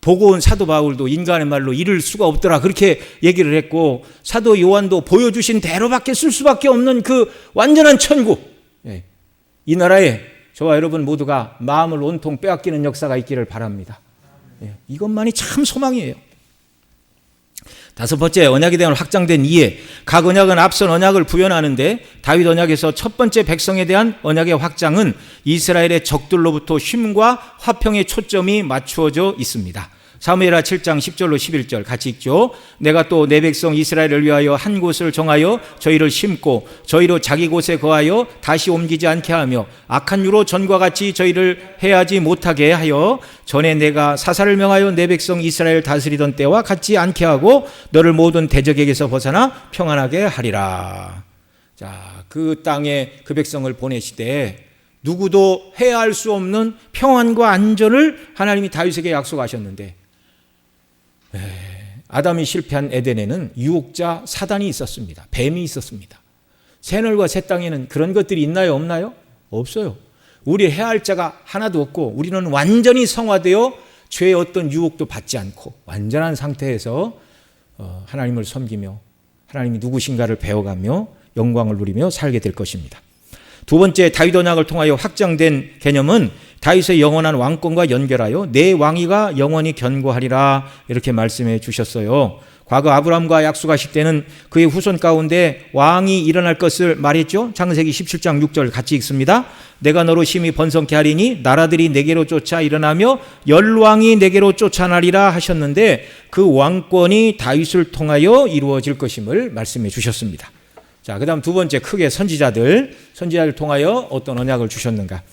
S1: 보고 온 사도 바울도 인간의 말로 이룰 수가 없더라 그렇게 얘기를 했고, 사도 요한도 보여주신 대로밖에 쓸 수밖에 없는 그 완전한 천국, 이 나라에 저와 여러분 모두가 마음을 온통 빼앗기는 역사가 있기를 바랍니다. 이것만이 참 소망이에요. 다섯 번째, 언약에 대한 확장된 이해. 각 언약은 앞선 언약을 구현하는데 다윗 언약에서 첫 번째 백성에 대한 언약의 확장은 이스라엘의 적들로부터 쉼과 화평의 초점이 맞추어져 있습니다. 사무엘하 7장 10절로 11절 같이 읽죠. 내가 또 내 백성 이스라엘을 위하여 한 곳을 정하여 저희를 심고 저희로 자기 곳에 거하여 다시 옮기지 않게 하며 악한 유로 전과 같이 저희를 해하지 못하게 하여 전에 내가 사사를 명하여 내 백성 이스라엘 다스리던 때와 같지 않게 하고 너를 모든 대적에게서 벗어나 평안하게 하리라. 자, 그 땅에 그 백성을 보내시되 누구도 해할 수 없는 평안과 안전을 하나님이 다윗에게 약속하셨는데, 아담이 실패한 에덴에는 유혹자 사단이 있었습니다. 뱀이 있었습니다. 새늘과 새 땅에는 그런 것들이 있나요? 없나요? 없어요. 우리 해할 자가 하나도 없고 우리는 완전히 성화되어 죄의 어떤 유혹도 받지 않고 완전한 상태에서 하나님을 섬기며 하나님이 누구신가를 배워가며 영광을 누리며 살게 될 것입니다. 두 번째, 다윗 언약을 통하여 확장된 개념은 다윗의 영원한 왕권과 연결하여 내 왕위가 영원히 견고하리라 이렇게 말씀해 주셨어요. 과거 아브라함과 약속하실 때는 그의 후손 가운데 왕이 일어날 것을 말했죠. 창세기 17장 6절 같이 읽습니다. 내가 너로 심히 번성케 하리니 나라들이 내게로 쫓아 일어나며 열왕이 내게로 쫓아나리라 하셨는데 그 왕권이 다윗을 통하여 이루어질 것임을 말씀해 주셨습니다. 자, 그 다음 두 번째, 크게 선지자들 통하여 어떤 언약을 주셨는가.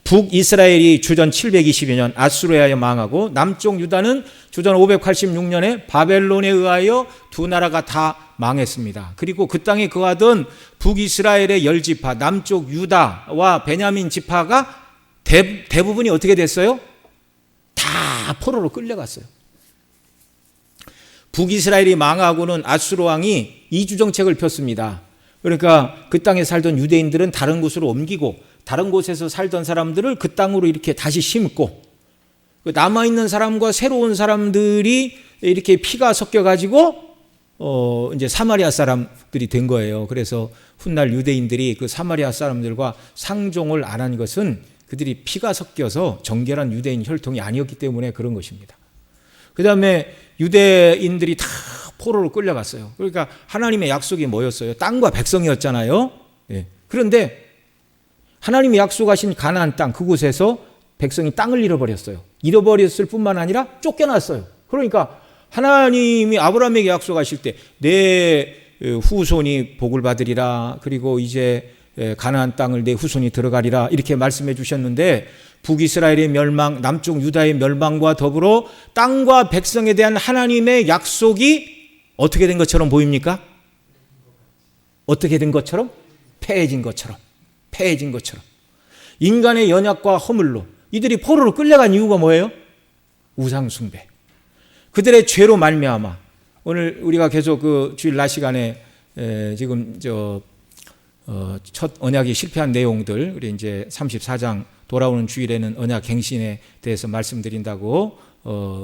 S1: 북이스라엘이 주전 720여 년 아수르에 의하여 망하고 남쪽 유다는 주전 586년에 바벨론에 의하여 두 나라가 다 망했습니다. 그리고 그 땅에 거하던 북이스라엘의 10지파, 남쪽 유다와 베냐민 지파가 대부분이 어떻게 됐어요? 다 포로로 끌려갔어요. 북이스라엘이 망하고는 아수르 왕이 이주정책을 폈습니다. 그러니까 그 땅에 살던 유대인들은 다른 곳으로 옮기고 다른 곳에서 살던 사람들을 그 땅으로 이렇게 다시 심고, 남아있는 사람과 새로운 사람들이 이렇게 피가 섞여가지고 이제 사마리아 사람들이 된 거예요. 그래서 훗날 유대인들이 그 사마리아 사람들과 상종을 안 한 것은 그들이 피가 섞여서 정결한 유대인 혈통이 아니었기 때문에 그런 것입니다. 그 다음에 유대인들이 다 포로로 끌려갔어요. 그러니까 하나님의 약속이 뭐였어요? 땅과 백성이었잖아요. 그런데 하나님이 약속하신 가나안 땅 그곳에서 백성이 땅을 잃어버렸어요. 잃어버렸을 뿐만 아니라 쫓겨났어요. 그러니까 하나님이 아브라함에게 약속하실 때 내 후손이 복을 받으리라, 그리고 이제 가나안 땅을 내 후손이 들어가리라 이렇게 말씀해 주셨는데, 북이스라엘의 멸망, 남쪽 유다의 멸망과 더불어 땅과 백성에 대한 하나님의 약속이 어떻게 된 것처럼 보입니까? 어떻게 된 것처럼? 패해진 것처럼. 인간의 연약과 허물로 이들이 포로로 끌려간 이유가 뭐예요? 우상 숭배. 그들의 죄로 말미암아 오늘 우리가 계속 그 주일 낮 시간에 지금 첫 언약이 실패한 내용들, 우리 이제 34장 돌아오는 주일에는 언약 갱신에 대해서 말씀드린다고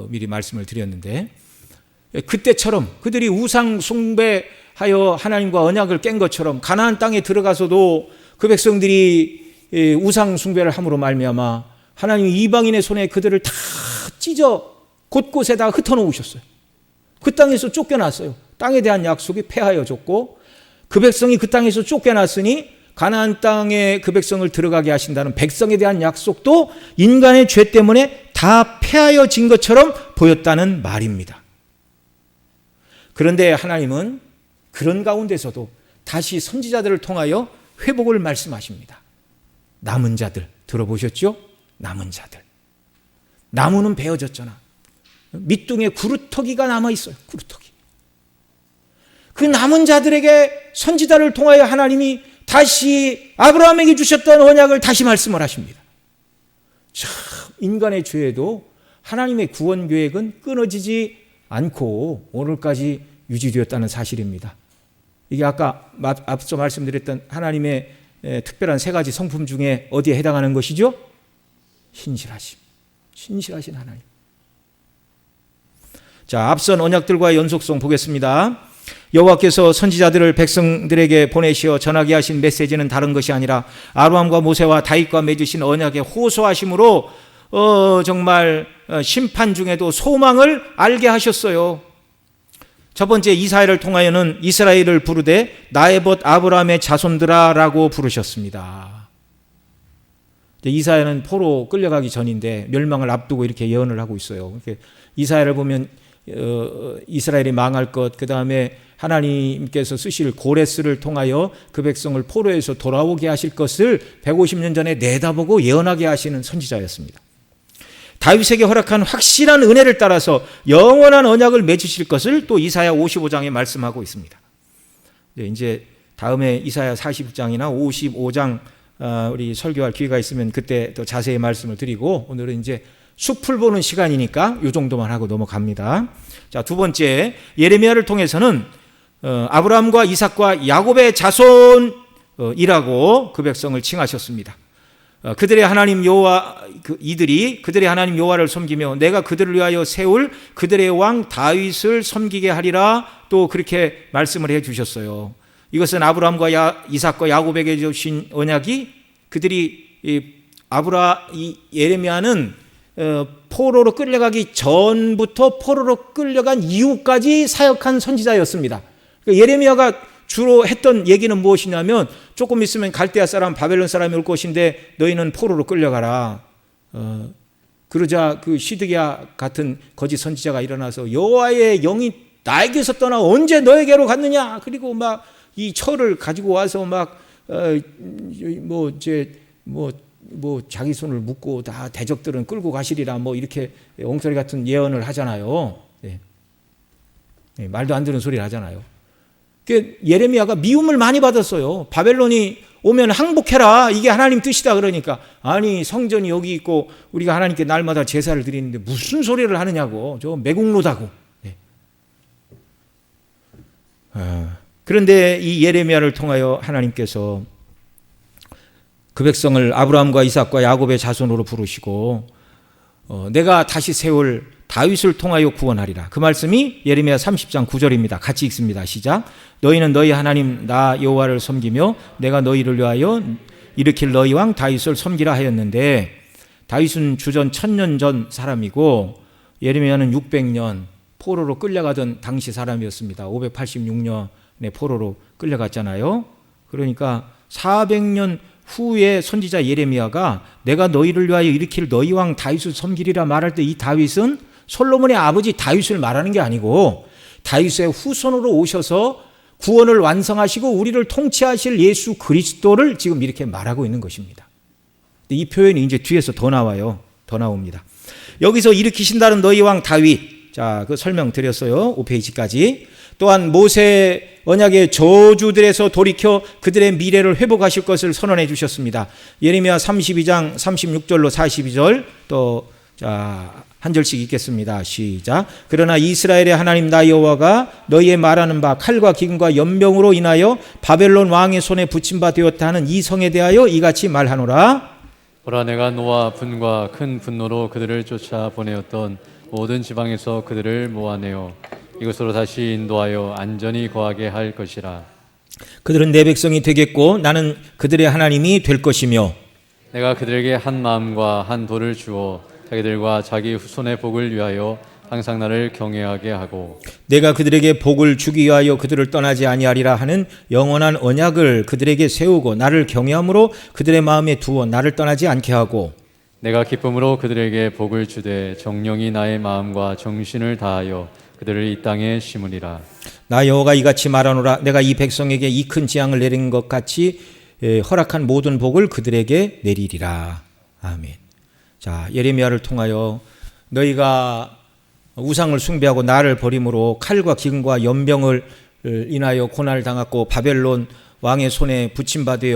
S1: 미리 말씀을 드렸는데, 그때처럼 그들이 우상 숭배하여 하나님과 언약을 깬 것처럼 가나안 땅에 들어가서도 그 백성들이 우상 숭배를 함으로 말미암아 하나님이 이방인의 손에 그들을 다 찢어 곳곳에다 흩어놓으셨어요. 그 땅에서 쫓겨났어요. 땅에 대한 약속이 폐하여졌고, 그 백성이 그 땅에서 쫓겨났으니 가나안 땅에 그 백성을 들어가게 하신다는 백성에 대한 약속도 인간의 죄 때문에 다 폐하여진 것처럼 보였다는 말입니다. 그런데 하나님은 그런 가운데서도 다시 선지자들을 통하여 회복을 말씀하십니다. 남은 자들 들어보셨죠? 남은 자들. 나무는 베어졌잖아. 밑둥에 구루터기가 남아있어요. 구루터기. 그 남은 자들에게 선지자를 통하여 하나님이 다시 아브라함에게 주셨던 언약을 다시 말씀을 하십니다. 참, 인간의 죄에도 하나님의 구원 계획은 끊어지지 않고 오늘까지 유지되었다는 사실입니다. 이게 아까 앞서 말씀드렸던 하나님의 특별한 세 가지 성품 중에 어디에 해당하는 것이죠? 신실하신 하나님. 자, 앞선 언약들과의 연속성 보겠습니다. 여호와께서 선지자들을 백성들에게 보내시어 전하게 하신 메시지는 다른 것이 아니라 아브라함과 모세와 다윗과 맺으신 언약의 호소하심으로 정말 심판 중에도 소망을 알게 하셨어요. 첫 번째, 이사야를 통하여는 이스라엘을 부르되 나의 벗 아브라함의 자손들아라고 부르셨습니다. 이사야는 포로 끌려가기 전인데 멸망을 앞두고 이렇게 예언을 하고 있어요. 이사야를 보면 이스라엘이 망할 것, 그 다음에 하나님께서 쓰실 고레스를 통하여 그 백성을 포로에서 돌아오게 하실 것을 150년 전에 내다보고 예언하게 하시는 선지자였습니다. 다윗에게 허락한 확실한 은혜를 따라서 영원한 언약을 맺으실 것을 또 이사야 55장에 말씀하고 있습니다. 이제 다음에 이사야 40장이나 55장 우리 설교할 기회가 있으면 그때 더 자세히 말씀을 드리고, 오늘은 이제 숲을 보는 시간이니까 이 정도만 하고 넘어갑니다. 자, 두 번째, 예레미야를 통해서는 아브라함과 이삭과 야곱의 자손이라고 그 백성을 칭하셨습니다. 그들의 하나님 여호와, 이들이 그들의 하나님 여호와를 섬기며 내가 그들을 위하여 세울 그들의 왕 다윗을 섬기게 하리라, 또 그렇게 말씀을 해 주셨어요. 이것은 아브라함과 이삭과 야곱에게 주신 언약이, 그들이 예레미야는 포로로 끌려가기 전부터 포로로 끌려간 이후까지 사역한 선지자였습니다. 예레미야가 주로 했던 얘기는 무엇이냐면, 조금 있으면 갈대아 사람, 바벨론 사람이 올 것인데 너희는 포로로 끌려가라. 그러자 그 시드기야 같은 거짓 선지자가 일어나서 여호와의 영이 나에게서 떠나 언제 너에게로 갔느냐, 그리고 막 이 철을 가지고 와서 막 자기 손을 묶고 다 대적들은 끌고 가시리라, 뭐 이렇게 엉터리 같은 예언을 하잖아요. 말도 안 되는 소리를 하잖아요. 예레미야가 미움을 많이 받았어요. 바벨론이 오면 항복해라, 이게 하나님 뜻이다. 그러니까 아니, 성전이 여기 있고 우리가 하나님께 날마다 제사를 드리는데 무슨 소리를 하느냐고, 저 매국노다고. 그런데 이 예레미야를 통하여 하나님께서 그 백성을 아브라함과 이삭과 야곱의 자손으로 부르시고 내가 다시 세울 다윗을 통하여 구원하리라. 그 말씀이 예레미야 30장 9절입니다. 같이 읽습니다. 시작. 너희는 너희 하나님 나 여호와를 섬기며 내가 너희를 위하여 일으킬 너희 왕 다윗을 섬기라 하였는데, 다윗은 주전 1000년 전 사람이고 예레미야는 600년 포로로 끌려가던 당시 사람이었습니다. 586년에 포로로 끌려갔잖아요. 그러니까 400년 후에 선지자 예레미야가 내가 너희를 위하여 일으킬 너희 왕 다윗을 섬기리라 말할 때, 이 다윗은 솔로몬의 아버지 다윗을 말하는 게 아니고 다윗의 후손으로 오셔서 구원을 완성하시고 우리를 통치하실 예수 그리스도를 지금 이렇게 말하고 있는 것입니다. 이 표현이 이제 뒤에서 더 나옵니다. 여기서 일으키신다는 너희 왕 다윗, 자, 그 설명 드렸어요. 5페이지까지. 또한 모세 언약의 저주들에서 돌이켜 그들의 미래를 회복하실 것을 선언해 주셨습니다. 예레미야 32장 36절로 42절 또 한 절씩 읽겠습니다. 시작. 그러나 이스라엘의 하나님 나 여호와가 너희의 말하는 바 칼과 기근과 연병으로 인하여 바벨론 왕의 손에 붙임 바 되었다 하는 이 성에 대하여 이같이 말하노라.
S2: 보라, 내가 노와 분과 큰 분노로 그들을 쫓아 보내었던 모든 지방에서 그들을 모아내어 이곳으로 다시 인도하여 안전히 거하게 할 것이라.
S1: 그들은 내 백성이 되겠고 나는 그들의 하나님이 될 것이며
S2: 내가 그들에게 한 마음과 한 돌을 주어 자기들과 자기 후손의 복을 위하여 항상 나를 경외하게 하고
S1: 내가 그들에게 복을 주기 위하여 그들을 떠나지 아니하리라 하는 영원한 언약을 그들에게 세우고 나를 경외함으로 그들의 마음에 두어 나를 떠나지 않게 하고
S2: 내가 기쁨으로 그들에게 복을 주되 정령이 나의 마음과 정신을 다하여 그들을 이 땅에 심으리라.
S1: 나 여호와가 이같이 말하노라. 내가 이 백성에게 이 큰 재앙을 내린 것 같이 허락한 모든 복을 그들에게 내리리라. 아멘. 자, 예레미야를 통하여 너희가 우상을 숭배하고 나를 버림으로 칼과 기근과 연병을 인하여 고난을 당했고 바벨론 왕의 손에 붙임받아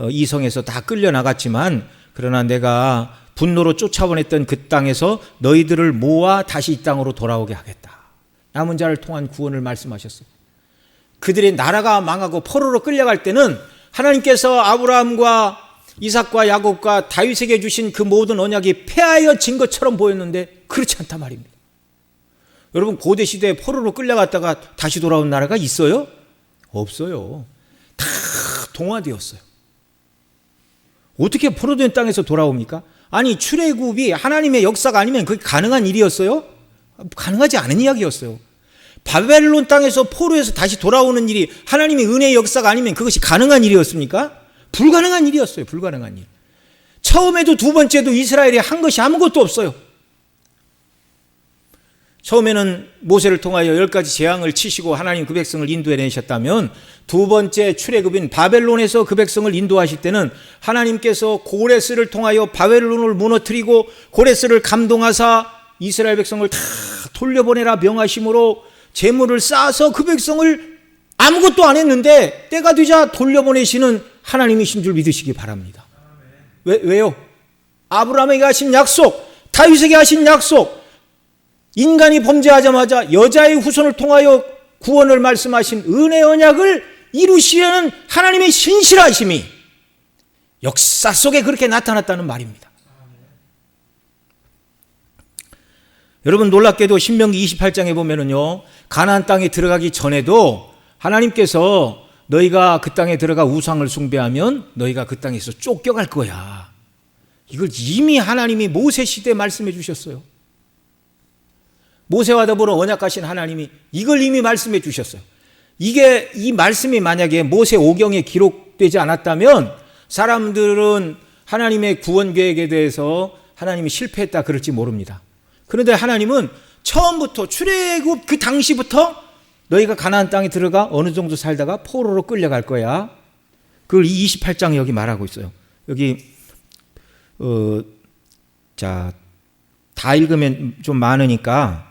S1: 이 성에서 다 끌려나갔지만, 그러나 내가 분노로 쫓아보냈던 그 땅에서 너희들을 모아 다시 이 땅으로 돌아오게 하겠다. 남은 자를 통한 구원을 말씀하셨어요. 그들의 나라가 망하고 포로로 끌려갈 때는 하나님께서 아브라함과 이삭과 야곱과 다윗에게 주신 그 모든 언약이 폐하여진 것처럼 보였는데 그렇지 않단 말입니다. 여러분, 고대 시대에 포로로 끌려갔다가 다시 돌아온 나라가 있어요? 없어요. 다 동화되었어요. 어떻게 포로된 땅에서 돌아옵니까? 아니, 출애굽이 하나님의 역사가 아니면 그게 가능한 일이었어요? 가능하지 않은 이야기였어요. 바벨론 땅에서 포로에서 다시 돌아오는 일이 하나님의 은혜의 역사가 아니면 그것이 가능한 일이었습니까? 불가능한 일이었어요. 불가능한 일. 처음에도 두 번째도 이스라엘이 한 것이 아무것도 없어요. 처음에는 모세를 통하여 10가지 재앙을 치시고 하나님 그 백성을 인도해내셨다면, 두 번째 출애굽인 바벨론에서 그 백성을 인도하실 때는 하나님께서 고레스를 통하여 바벨론을 무너뜨리고 고레스를 감동하사 이스라엘 백성을 다 돌려보내라 명하심으로 재물을 쌓아서 그 백성을 아무것도 안 했는데 때가 되자 돌려보내시는 하나님이신 줄 믿으시기 바랍니다. 왜요? 아브라함에게 하신 약속, 다윗에게 하신 약속, 인간이 범죄하자마자 여자의 후손을 통하여 구원을 말씀하신 은혜 언약을 이루시려는 하나님의 신실하심이 역사 속에 그렇게 나타났다는 말입니다. 여러분, 놀랍게도 신명기 28장에 보면은요, 가나안 땅에 들어가기 전에도 하나님께서 너희가 그 땅에 들어가 우상을 숭배하면 너희가 그 땅에서 쫓겨갈 거야. 이걸 이미 하나님이 모세 시대에 말씀해 주셨어요. 모세와 더불어 언약하신 하나님이 이걸 이미 말씀해 주셨어요. 이 말씀이 만약에 모세 오경에 기록되지 않았다면 사람들은 하나님의 구원 계획에 대해서 하나님이 실패했다 그럴지 모릅니다. 그런데 하나님은 처음부터 출애굽 그 당시부터 너희가 가나안 땅에 들어가 어느 정도 살다가 포로로 끌려갈 거야. 그걸 이 28장 여기 말하고 있어요. 여기 다 읽으면 좀 많으니까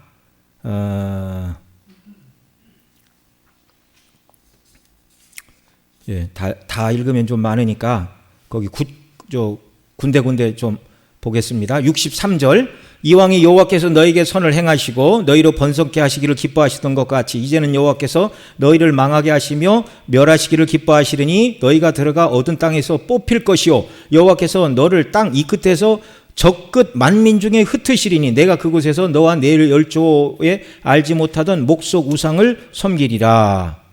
S1: 다 읽으면 좀 많으니까 거기 군데군데 좀 보겠습니다. 63절, 이왕이 여호와께서 너희에게 선을 행하시고 너희로 번성케 하시기를 기뻐하시던 것 같이 이제는 여호와께서 너희를 망하게 하시며 멸하시기를 기뻐하시리니 너희가 들어가 얻은 땅에서 뽑힐 것이요 여호와께서 너를 땅 이 끝에서 저 끝 만민 중에 흩으시리니 내가 그곳에서 너와 내 열조에 알지 못하던 목석 우상을 섬기리라.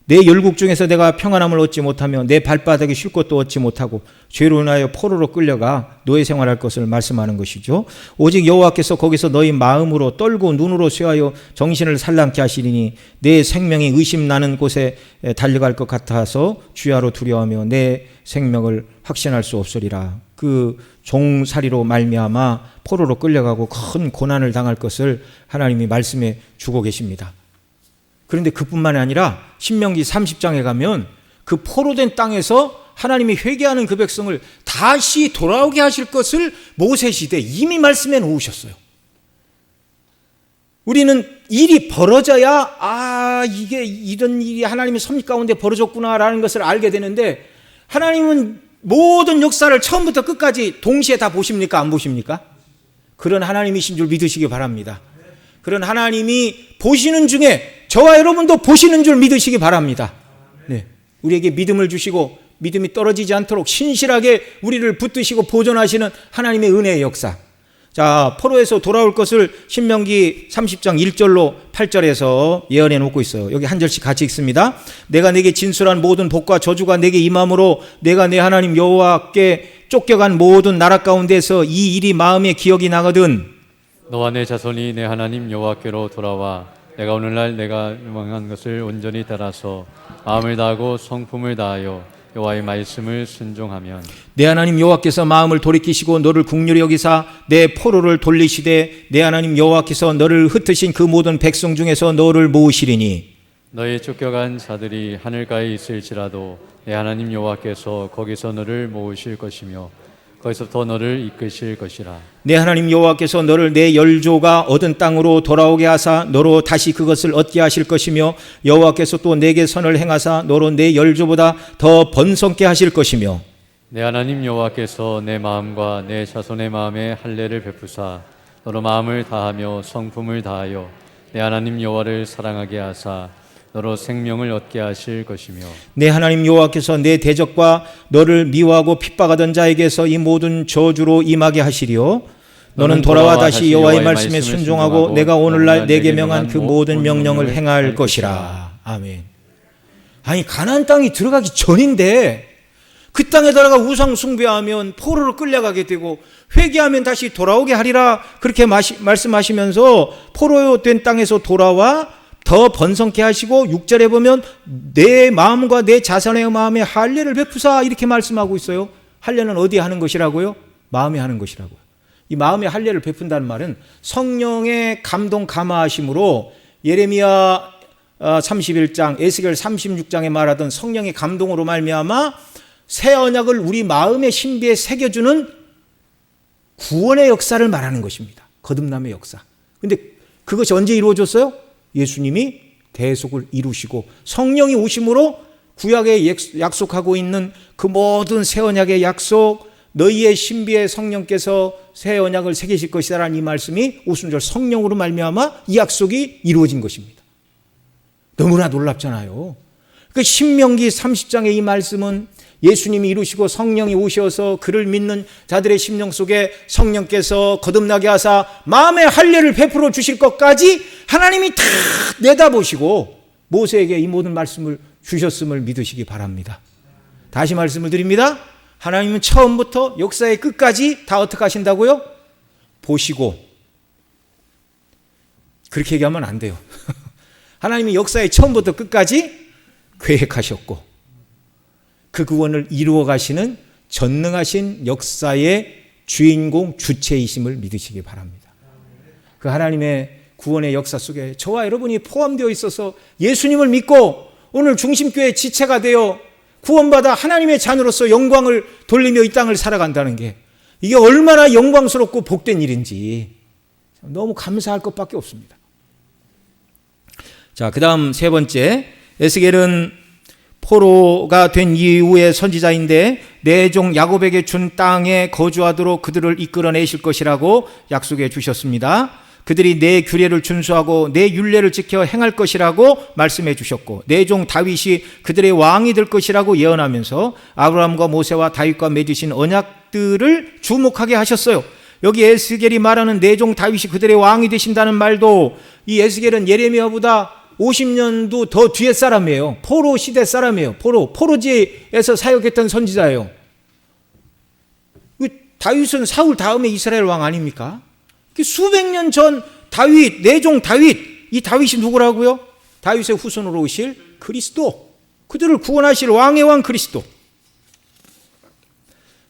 S1: 내 열국 중에서 내가 평안함을 얻지 못하며 내 발바닥에 쉴 곳도 얻지 못하고 죄로 인하여 포로로 끌려가 노예 생활할 것을 말씀하는 것이죠. 오직 여호와께서 거기서 너희 마음으로 떨고 눈으로 쇠하여 정신을 산란케 하시리니 내 생명이 의심나는 곳에 달려갈 것 같아서 주야로 두려워하며 내 생명을 확신할 수 없으리라. 그 종살이로 말미암아 포로로 끌려가고 큰 고난을 당할 것을 하나님이 말씀해 주고 계십니다. 그런데 그뿐만이 아니라 신명기 30장에 가면 그 포로된 땅에서 하나님이 회개하는 그 백성을 다시 돌아오게 하실 것을 모세 시대에 이미 말씀해 놓으셨어요. 우리는 일이 벌어져야 이게 이런 일이 하나님의 섭리 가운데 벌어졌구나라는 것을 알게 되는데, 하나님은 모든 역사를 처음부터 끝까지 동시에 다 보십니까? 안 보십니까? 그런 하나님이신 줄 믿으시기 바랍니다. 그런 하나님이 보시는 중에 저와 여러분도 보시는 줄 믿으시기 바랍니다. 네. 우리에게 믿음을 주시고 믿음이 떨어지지 않도록 신실하게 우리를 붙드시고 보존하시는 하나님의 은혜의 역사. 자, 포로에서 돌아올 것을 신명기 30장 1절로 8절에서 예언해 놓고 있어요. 여기 한 절씩 같이 읽습니다. 내가 내게 진술한 모든 복과 저주가 내게 임함으로 내가 내 하나님 여호와께 쫓겨간 모든 나라 가운데서 이 일이 마음에 기억이 나거든
S2: 너와 내 자손이 내 하나님 여호와께로 돌아와 내가 오늘날 내가 명한 것을 온전히 따라서 마음을 다하고 성품을 다하여 여호와의 말씀을 순종하면
S1: 내 하나님 여호와께서 마음을 돌이키시고 너를 긍휼히 여기사 내 포로를 돌리시되 내 하나님 여호와께서 너를 흩으신 그 모든 백성 중에서 너를 모으시리니
S2: 너의 쫓겨간 자들이 하늘가에 있을지라도 내 하나님 여호와께서 거기서 너를 모으실 것이며 거기서부터 너를 이끄실 것이라.
S1: 내 하나님 여호와께서 너를 내 열조가 얻은 땅으로 돌아오게 하사 너로 다시 그것을 얻게 하실 것이며 여호와께서 또 내게 선을 행하사 너로 내 열조보다 더 번성케 하실 것이며
S2: 내 하나님 여호와께서 내 마음과 내 자손의 마음에 할례를 베푸사 너로 마음을 다하며 성품을 다하여 내 하나님 여호와를 사랑하게 하사 너로 생명을 얻게 하실 것이며
S1: 내 하나님 여호와께서 내 대적과 너를 미워하고 핍박하던 자에게서 이 모든 저주로 임하게 하시리요 너는 돌아와 다시 여호와의 말씀에 순종하고 내가 오늘날 내게 명한 그 모든 명령을 행할 것이라. 아멘. 아니 가나안 땅이 들어가기 전인데 그 땅에다가 우상 숭배하면 포로로 끌려가게 되고 회개하면 다시 돌아오게 하리라 그렇게 말씀하시면서 포로 된 땅에서 돌아와 더 번성케 하시고 6절에 보면 내 마음과 내 자손의 마음에 할례를 베푸사 이렇게 말씀하고 있어요. 할례는 어디에 하는 것이라고요? 마음에 하는 것이라고요. 이 마음에 할례를 베푼다는 말은 성령의 감동 감화하심으로 예레미야 31장 에스겔 36장에 말하던 성령의 감동으로 말미암아 새 언약을 우리 마음의 신비에 새겨주는 구원의 역사를 말하는 것입니다. 거듭남의 역사. 근데 그것이 언제 이루어졌어요? 예수님이 대속을 이루시고 성령이 오심으로 구약에 약속하고 있는 그 모든 새 언약의 약속, 너희의 신비의 성령께서 새 언약을 새기실 것이다라는 이 말씀이 오순절 성령으로 말미암아 이 약속이 이루어진 것입니다. 너무나 놀랍잖아요. 그 신명기 30장의 이 말씀은 예수님이 이루시고 성령이 오셔서 그를 믿는 자들의 심령 속에 성령께서 거듭나게 하사 마음의 할례를 베풀어 주실 것까지 하나님이 다 내다보시고 모세에게 이 모든 말씀을 주셨음을 믿으시기 바랍니다. 다시 말씀을 드립니다. 하나님은 처음부터 역사의 끝까지 다 어떻게 하신다고요? 보시고. 그렇게 얘기하면 안 돼요. 하나님이 역사의 처음부터 끝까지 계획하셨고 그 구원을 이루어 가시는 전능하신 역사의 주인공 주체이심을 믿으시기 바랍니다. 그 하나님의 구원의 역사 속에 저와 여러분이 포함되어 있어서 예수님을 믿고 오늘 중심교회 지체가 되어 구원받아 하나님의 자녀로서 영광을 돌리며 이 땅을 살아간다는 게 이게 얼마나 영광스럽고 복된 일인지 너무 감사할 것밖에 없습니다. 자, 그 다음 세 번째, 에스겔은 포로가 된 이후의 선지자인데 내 종 야곱에게 준 땅에 거주하도록 그들을 이끌어내실 것이라고 약속해 주셨습니다. 그들이 내 규례를 준수하고 내 율례를 지켜 행할 것이라고 말씀해 주셨고 내 종 다윗이 그들의 왕이 될 것이라고 예언하면서 아브라함과 모세와 다윗과 맺으신 언약들을 주목하게 하셨어요. 여기 에스겔이 말하는 내 종 다윗이 그들의 왕이 되신다는 말도 이 에스겔은 예레미야보다 50년도 더 뒤에 사람이에요. 포로 시대 사람이에요. 포로지에서 사역했던 선지자예요. 다윗은 사울 다음에 이스라엘 왕 아닙니까? 수백 년 전 다윗, 내종 다윗, 이 다윗이 누구라고요? 다윗의 후손으로 오실 그리스도, 그들을 구원하실 왕의 왕 그리스도.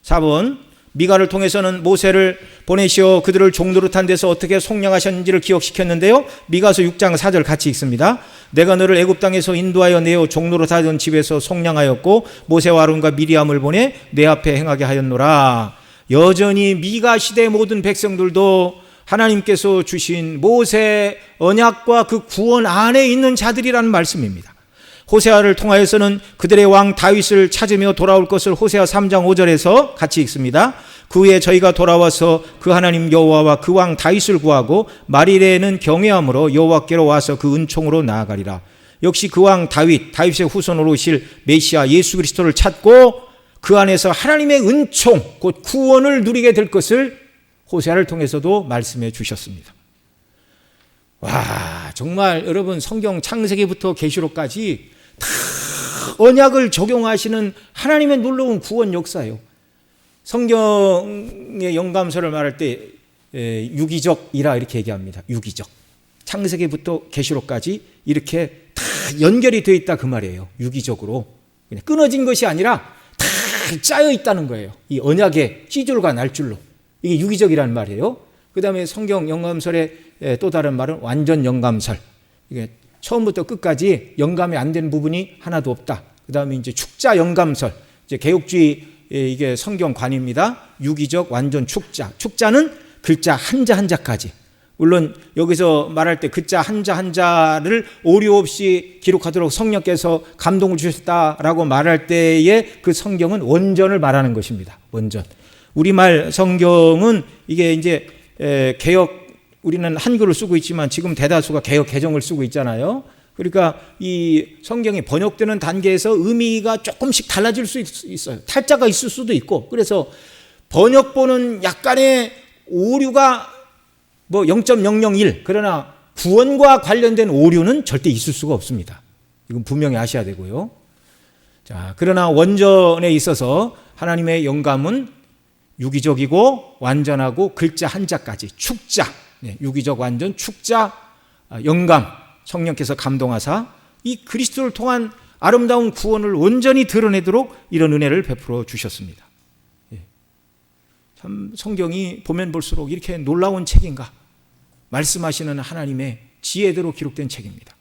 S1: 4번, 미가를 통해서는 모세를 보내시어 그들을 종노릇한 데서 어떻게 속량하셨는지를 기억시켰는데요. 미가서 6장 4절 같이 읽습니다. 내가 너를 애굽 땅에서 인도하여 내어 종노릇하던 집에서 속량하였고 모세와 아론과 미리암을 보내 내 앞에 행하게 하였노라. 여전히 미가 시대의 모든 백성들도 하나님께서 주신 모세 언약과 그 구원 안에 있는 자들이라는 말씀입니다. 호세아를 통하여서는 그들의 왕 다윗을 찾으며 돌아올 것을 호세아 3장 5절에서 같이 읽습니다. 그 후에 저희가 돌아와서 그 하나님 여호와와 그 왕 다윗을 구하고 말일에는 경외함으로 여호와께로 와서 그 은총으로 나아가리라. 역시 그 왕 다윗의 후손으로 오실 메시아 예수 그리스도를 찾고 그 안에서 하나님의 은총 곧 구원을 누리게 될 것을 호세아를 통해서도 말씀해 주셨습니다. 와, 정말 여러분 성경 창세기부터 계시록까지 다 언약을 적용하시는 하나님의 놀라운 구원 역사예요. 성경의 영감서를 말할 때 유기적이라 이렇게 얘기합니다. 유기적. 창세기부터 계시록까지 이렇게 다 연결이 되어 있다 그 말이에요. 유기적으로. 그냥 끊어진 것이 아니라 다 짜여 있다는 거예요. 이 언약의 씨줄과 날줄로. 이게 유기적이라는 말이에요. 그 다음에 성경 영감설의 또 다른 말은 완전 영감설. 이게 처음부터 끝까지 영감이 안 된 부분이 하나도 없다. 그 다음에 이제 축자 영감설. 이제 개혁주의 이게 성경관입니다. 유기적 완전 축자. 축자는 글자 한자 한자까지. 물론 여기서 말할 때 글자 한자 한자를 오류 없이 기록하도록 성령께서 감동을 주셨다라고 말할 때의 그 성경은 원전을 말하는 것입니다. 원전. 우리말 성경은 이게 이제 개혁, 우리는 한글을 쓰고 있지만 지금 대다수가 개혁 개정을 쓰고 있잖아요. 그러니까 이 성경이 번역되는 단계에서 의미가 조금씩 달라질 수 있어요. 탈자가 있을 수도 있고. 그래서 번역본은 약간의 오류가 뭐 0.001, 그러나 구원과 관련된 오류는 절대 있을 수가 없습니다. 이건 분명히 아셔야 되고요. 자, 그러나 원전에 있어서 하나님의 영감은 유기적이고 완전하고 글자 한자까지 축자, 유기적 완전 축자 영감, 성령께서 감동하사 이 그리스도를 통한 아름다운 구원을 온전히 드러내도록 이런 은혜를 베풀어 주셨습니다. 참 성경이 보면 볼수록 이렇게 놀라운 책인가, 말씀하시는 하나님의 지혜대로 기록된 책입니다.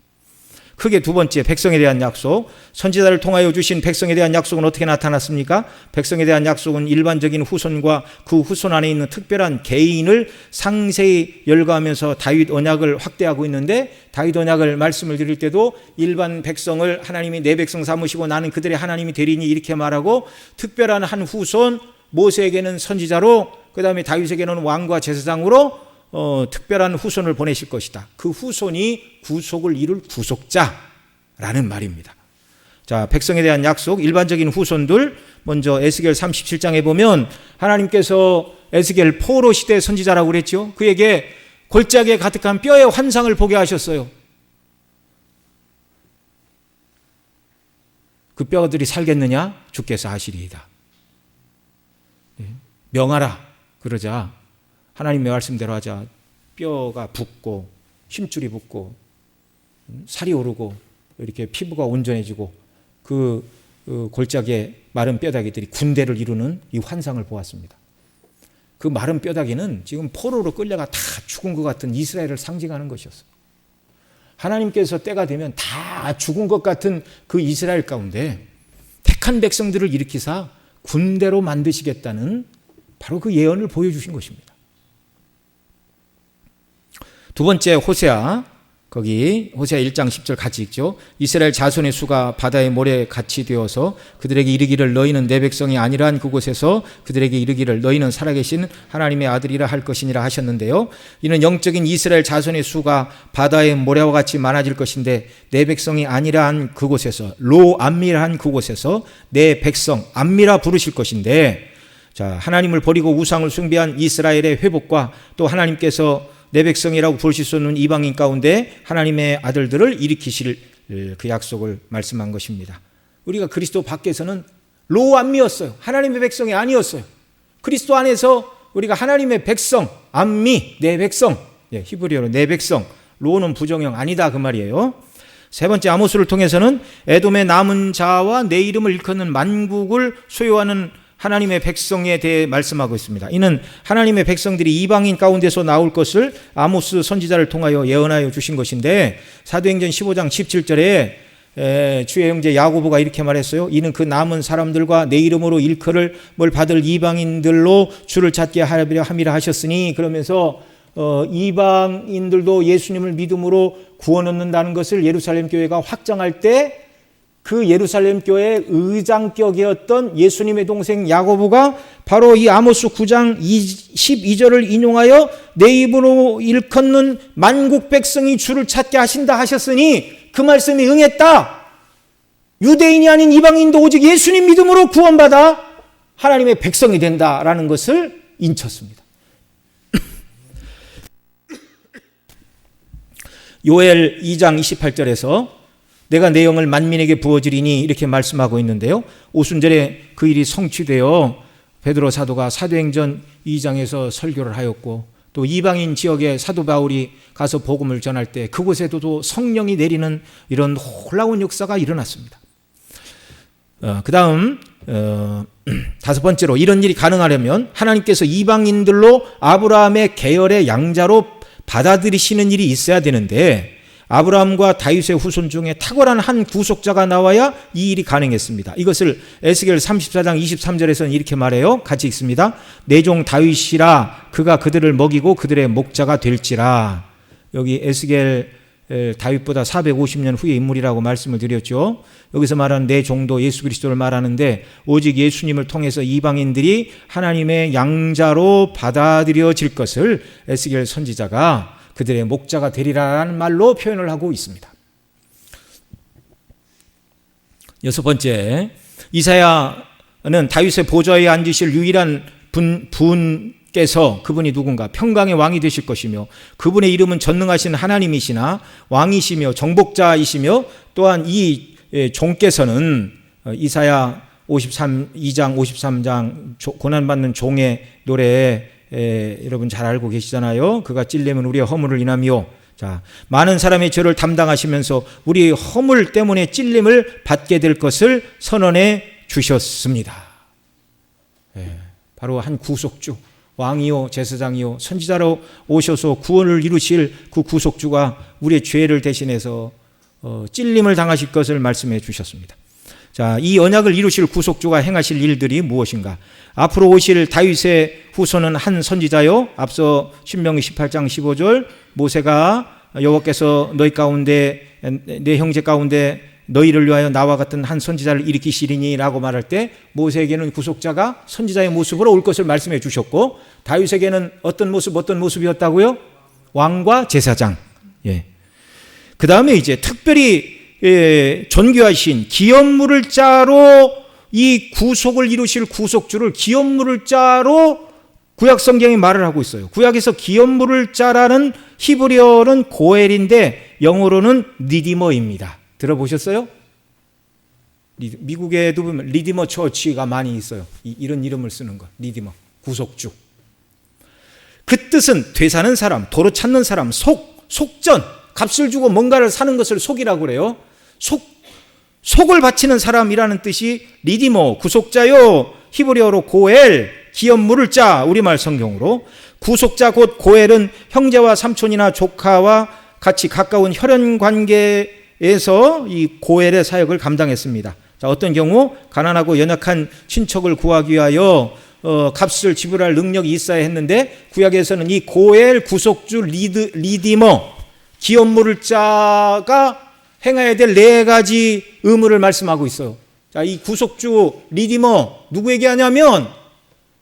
S1: 크게 두 번째, 백성에 대한 약속. 선지자를 통하여 주신 백성에 대한 약속은 어떻게 나타났습니까? 백성에 대한 약속은 일반적인 후손과 그 후손 안에 있는 특별한 개인을 상세히 열거하면서 다윗 언약을 확대하고 있는데, 다윗 언약을 말씀을 드릴 때도 일반 백성을 하나님이 내 백성 삼으시고 나는 그들의 하나님이 되리니 이렇게 말하고, 특별한 한 후손, 모세에게는 선지자로, 그 다음에 다윗에게는 왕과 제사장으로 특별한 후손을 보내실 것이다. 그 후손이 구속을 이룰 구속자라는 말입니다. 자, 백성에 대한 약속, 일반적인 후손들, 먼저 에스겔 37장에 보면 하나님께서 에스겔 포로 시대 선지자라고 그랬죠. 그에게 골짜기에 가득한 뼈의 환상을 보게 하셨어요. 그 뼈들이 살겠느냐? 주께서 아시리이다. 명하라 그러자 하나님의 말씀대로 하자 뼈가 붓고 힘줄이 붓고 살이 오르고 이렇게 피부가 온전해지고 그 골짜기의 마른 뼈다귀들이 군대를 이루는 이 환상을 보았습니다. 그 마른 뼈다귀는 지금 포로로 끌려가 다 죽은 것 같은 이스라엘을 상징하는 것이었어요. 하나님께서 때가 되면 다 죽은 것 같은 그 이스라엘 가운데 택한 백성들을 일으키사 군대로 만드시겠다는 바로 그 예언을 보여주신 것입니다. 두 번째, 호세아. 거기 호세아 1장 10절 같이 읽죠. 이스라엘 자손의 수가 바다의 모래 같이 되어서 그들에게 이르기를 너희는 내 백성이 아니란 그곳에서 그들에게 이르기를 너희는 살아계신 하나님의 아들이라 할 것이니라 하셨는데요. 이는 영적인 이스라엘 자손의 수가 바다의 모래와 같이 많아질 것인데 내 백성이 아니라 한 그곳에서, 로 암미라 한 그곳에서 내 백성 암미라 부르실 것인데, 자, 하나님을 버리고 우상을 숭배한 이스라엘의 회복과 또 하나님께서 내 백성이라고 부르실 수 없는 이방인 가운데 하나님의 아들들을 일으키실 그 약속을 말씀한 것입니다. 우리가 그리스도 밖에서는 로암미였어요. 하나님의 백성이 아니었어요. 그리스도 안에서 우리가 하나님의 백성, 암미, 내 백성, 히브리어로 내 백성, 로는 부정형 아니다 그 말이에요. 세 번째, 아모스를 통해서는 에돔의 남은 자와 내 이름을 일컫는 만국을 소유하는 하나님의 백성에 대해 말씀하고 있습니다. 이는 하나님의 백성들이 이방인 가운데서 나올 것을 아모스 선지자를 통하여 예언하여 주신 것인데, 사도행전 15장 17절에 주의 형제 야고보가 이렇게 말했어요. 이는 그 남은 사람들과 내 이름으로 일컬을 뭘 받을 이방인들로 주를 찾게 하려 함이라 하셨으니, 그러면서 이방인들도 예수님을 믿음으로 구원 얻는다는 것을 예루살렘 교회가 확장할 때 그 예루살렘 교회의 의장격이었던 예수님의 동생 야고보가 바로 이 아모스 9장 12절을 인용하여 내 입으로 일컫는 만국 백성이 주를 찾게 하신다 하셨으니 그 말씀이 응했다. 유대인이 아닌 이방인도 오직 예수님 믿음으로 구원받아 하나님의 백성이 된다라는 것을 인쳤습니다. 요엘 2장 28절에서 내가 내 영을 만민에게 부어주리니 이렇게 말씀하고 있는데요. 오순절에 그 일이 성취되어 베드로 사도가 사도행전 2장에서 설교를 하였고, 또 이방인 지역에 사도 바울이 가서 복음을 전할 때 그곳에도 성령이 내리는 이런 놀라운 역사가 일어났습니다. 그 다음 다섯 번째로, 이런 일이 가능하려면 하나님께서 이방인들로 아브라함의 계열의 양자로 받아들이시는 일이 있어야 되는데, 아브라함과 다윗의 후손 중에 탁월한 한 구속자가 나와야 이 일이 가능했습니다. 이것을 에스겔 34장 23절에서는 이렇게 말해요. 같이 읽습니다. 내 종 다윗이라 그가 그들을 먹이고 그들의 목자가 될지라. 여기 에스겔 다윗보다 450년 후의 인물이라고 말씀을 드렸죠. 여기서 말하는 내 종도 예수 그리스도를 말하는데, 오직 예수님을 통해서 이방인들이 하나님의 양자로 받아들여질 것을 에스겔 선지자가 그들의 목자가 되리라는 말로 표현을 하고 있습니다. 여섯 번째, 이사야는 다윗의 보좌에 앉으실 유일한 분께서 그분이 누군가? 평강의 왕이 되실 것이며 그분의 이름은 전능하신 하나님이시나 왕이시며 정복자이시며 또한 이 종께서는 이사야 2장 53장 고난받는 종의 노래 여러분 잘 알고 계시잖아요. 그가 찔림은 우리의 허물을 인하며, 자, 많은 사람의 죄를 담당하시면서 우리의 허물 때문에 찔림을 받게 될 것을 선언해 주셨습니다. 바로 한 구속주, 왕이요 제사장이요 선지자로 오셔서 구원을 이루실 그 구속주가 우리의 죄를 대신해서 찔림을 당하실 것을 말씀해 주셨습니다. 자, 이 언약을 이루실 구속주가 행하실 일들이 무엇인가? 앞으로 오실 다윗의 후손은 한 선지자요. 앞서 신명기 18장 15절 모세가 여호와께서 너희 가운데 내 형제 가운데 너희를 위하여 나와 같은 한 선지자를 일으키시리니 라고 말할 때 모세에게는 구속자가 선지자의 모습으로 올 것을 말씀해 주셨고 다윗에게는 어떤 모습이었다고요? 왕과 제사장. 그 다음에 이제 특별히 존귀하신 기업물을 자로 이 구속을 이루실 구속주를 기업물을 자로 구약 성경이 말을 하고 있어요. 구약에서 기업물을 자라는 히브리어는 고엘인데 영어로는 리디머입니다. 들어보셨어요? 미국에도 보면 리디머 처치가 많이 있어요. 이런 이름을 쓰는 거. 리디머, 구속주. 그 뜻은 되사는 사람, 도로 찾는 사람, 속전, 값을 주고 뭔가를 사는 것을 속이라고 그래요. 속을 바치는 사람이라는 뜻이 리디머, 구속자요. 히브리어로 고엘, 기업물을 자, 우리말 성경으로. 구속자 곧 고엘은 형제와 삼촌이나 조카와 같이 가까운 혈연 관계에서 이 고엘의 사역을 감당했습니다. 자, 어떤 경우 가난하고 연약한 친척을 구하기 위하여 값을 지불할 능력이 있어야 했는데 구약에서는 이 고엘 구속주 리디머 기업물을 자가 행해야 될 네 가지 의무를 말씀하고 있어요. 자, 이 구속주 리디머 누구에게 하냐면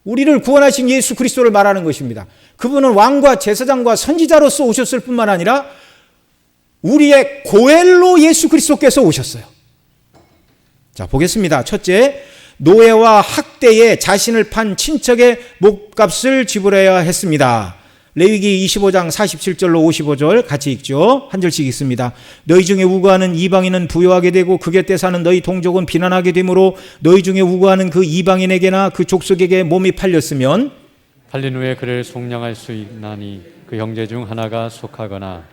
S1: 우리를 구원하신 예수 그리스도를 말하는 것입니다. 그분은 왕과 제사장과 선지자로서 오셨을 뿐만 아니라 우리의 고엘로 예수 그리스도께서 오셨어요. 자, 보겠습니다. 첫째, 노예와 학대에 자신을 판 친척의 목값을 지불해야 했습니다. 레위기 25장 47절로 55절 같이 읽죠. 한 절씩 읽습니다. 너희 중에 우고하는 이방인은 부요하게 되고 그 곁에 사는 너희 동족은 비난하게 되므로 너희 중에 우고하는 그 이방인에게나 그 족속에게 몸이 팔렸으면
S2: 팔린 후에 그를 속량할 수 있나니 그 형제 중 하나가 속하거나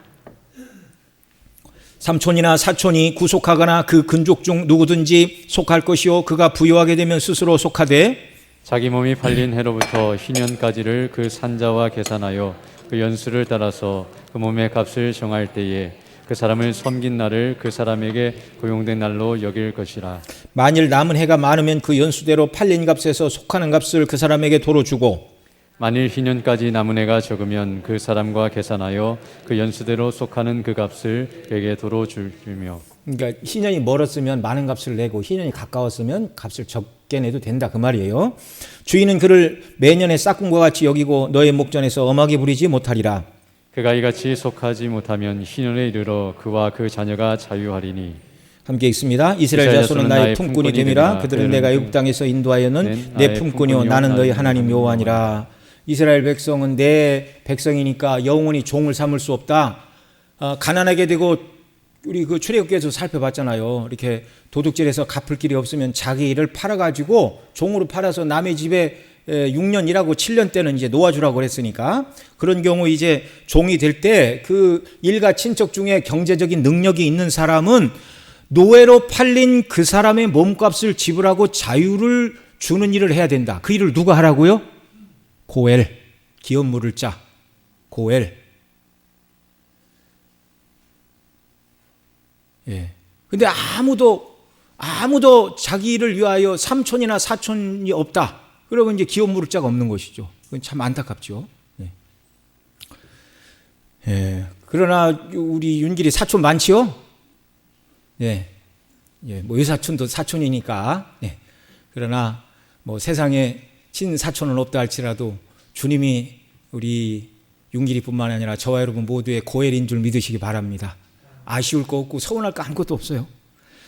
S1: 삼촌이나 사촌이 구속하거나 그 근족 중 누구든지 속할 것이요 그가 부요하게 되면 스스로 속하되
S2: 자기 몸이 팔린 해로부터 희년까지를 그 산자와 계산하여 그 연수를 따라서 그 몸의 값을 정할 때에 그 사람을 섬긴 날을 그 사람에게 고용된 날로 여길 것이라.
S1: 만일 남은 해가 많으면 그 연수대로 팔린 값에서 속하는 값을 그 사람에게 도로 주고
S2: 만일 희년까지 남은 해가 적으면 그 사람과 계산하여 그 연수대로 속하는 그 값을 그에게 도로 주며.
S1: 그러니까 희년이 멀었으면 많은 값을 내고 희년이 가까웠으면 값을 적게 내도 된다 그 말이에요. 주인은 그를 매년의 싹군과 같이 여기고 너의 목전에서 엄하게 부리지 못하리라.
S2: 그가 이같이 속하지 못하면 희년에 이르러 그와 그 자녀가 자유하리니.
S1: 함께 읽습니다. 이스라엘 자손은 나의 품꾼이 됨이라. 그들은 내가 애굽 땅에서 인도하여는 내 품꾼이요 나는 너희 하나님 여호와니라. 이스라엘 백성은 내 백성이니까 영원히 종을 삼을 수 없다. 가난하게 되고 우리 그 출애굽기에서 살펴봤잖아요. 이렇게 도둑질해서 갚을 길이 없으면 자기 일을 팔아가지고 종으로 팔아서 남의 집에 6년 일하고 7년 때는 이제 놓아주라고 그랬으니까 그런 경우 이제 종이 될 때 그 일가 친척 중에 경제적인 능력이 있는 사람은 노예로 팔린 그 사람의 몸값을 지불하고 자유를 주는 일을 해야 된다. 그 일을 누가 하라고요? 고엘, 기업물을 짜, 고엘. 예. 근데 아무도 자기를 위하여 삼촌이나 사촌이 없다. 그러면 이제 기업물을 자가 없는 것이죠. 그건 참 안타깝죠. 예. 예. 그러나 우리 윤길이 사촌 많지요? 예. 예. 뭐 외사촌도 사촌이니까. 예. 그러나 뭐 세상에 친사촌은 없다 할지라도 주님이 우리 윤길이뿐만 아니라 저와 여러분 모두의 고엘인 줄 믿으시기 바랍니다. 아쉬울 거 없고 서운할 거 아무것도 없어요.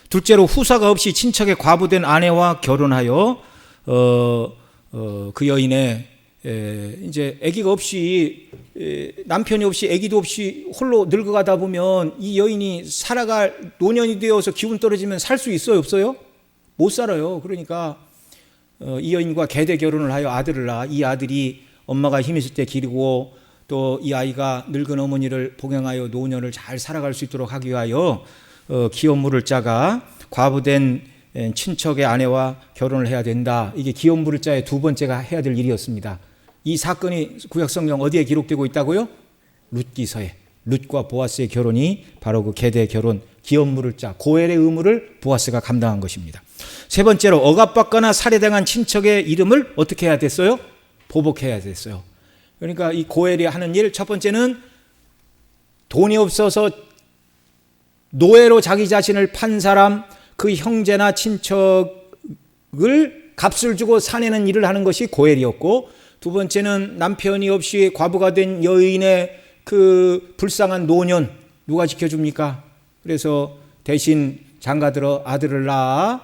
S1: 둘째로 후사가 없이 친척의 과부된 아내와 결혼하여 그 여인의 이제 아기가 없이 남편이 없이 아기도 없이 홀로 늙어가다 보면 이 여인이 살아갈 노년이 되어서 기운 떨어지면 살 수 있어요, 없어요? 못 살아요. 그러니까 이 여인과 계대 결혼을 하여 아들을 낳아 이 아들이 엄마가 힘 있을 때 기르고 또 이 아이가 늙은 어머니를 복양하여 노년을 잘 살아갈 수 있도록 하기 위하여 기업물을 짜가 과부된 친척의 아내와 결혼을 해야 된다. 이게 기업물을 짜의 두 번째가 해야 될 일이었습니다. 이 사건이 구약성경 어디에 기록되고 있다고요? 룻기서에. 룻과 보아스의 결혼이 바로 그 계대 결혼, 기업물을 짜, 고엘의 의무를 보아스가 감당한 것입니다. 세 번째로 억압받거나 살해당한 친척의 이름을 어떻게 해야 됐어요? 보복해야 됐어요. 그러니까 이 고엘이 하는 일, 첫 번째는 돈이 없어서 노예로 자기 자신을 판 사람, 그 형제나 친척을 값을 주고 사내는 일을 하는 것이 고엘이었고, 두 번째는 남편이 없이 과부가 된 여인의 그 불쌍한 노년 누가 지켜줍니까? 그래서 대신 장가들어 아들을 낳아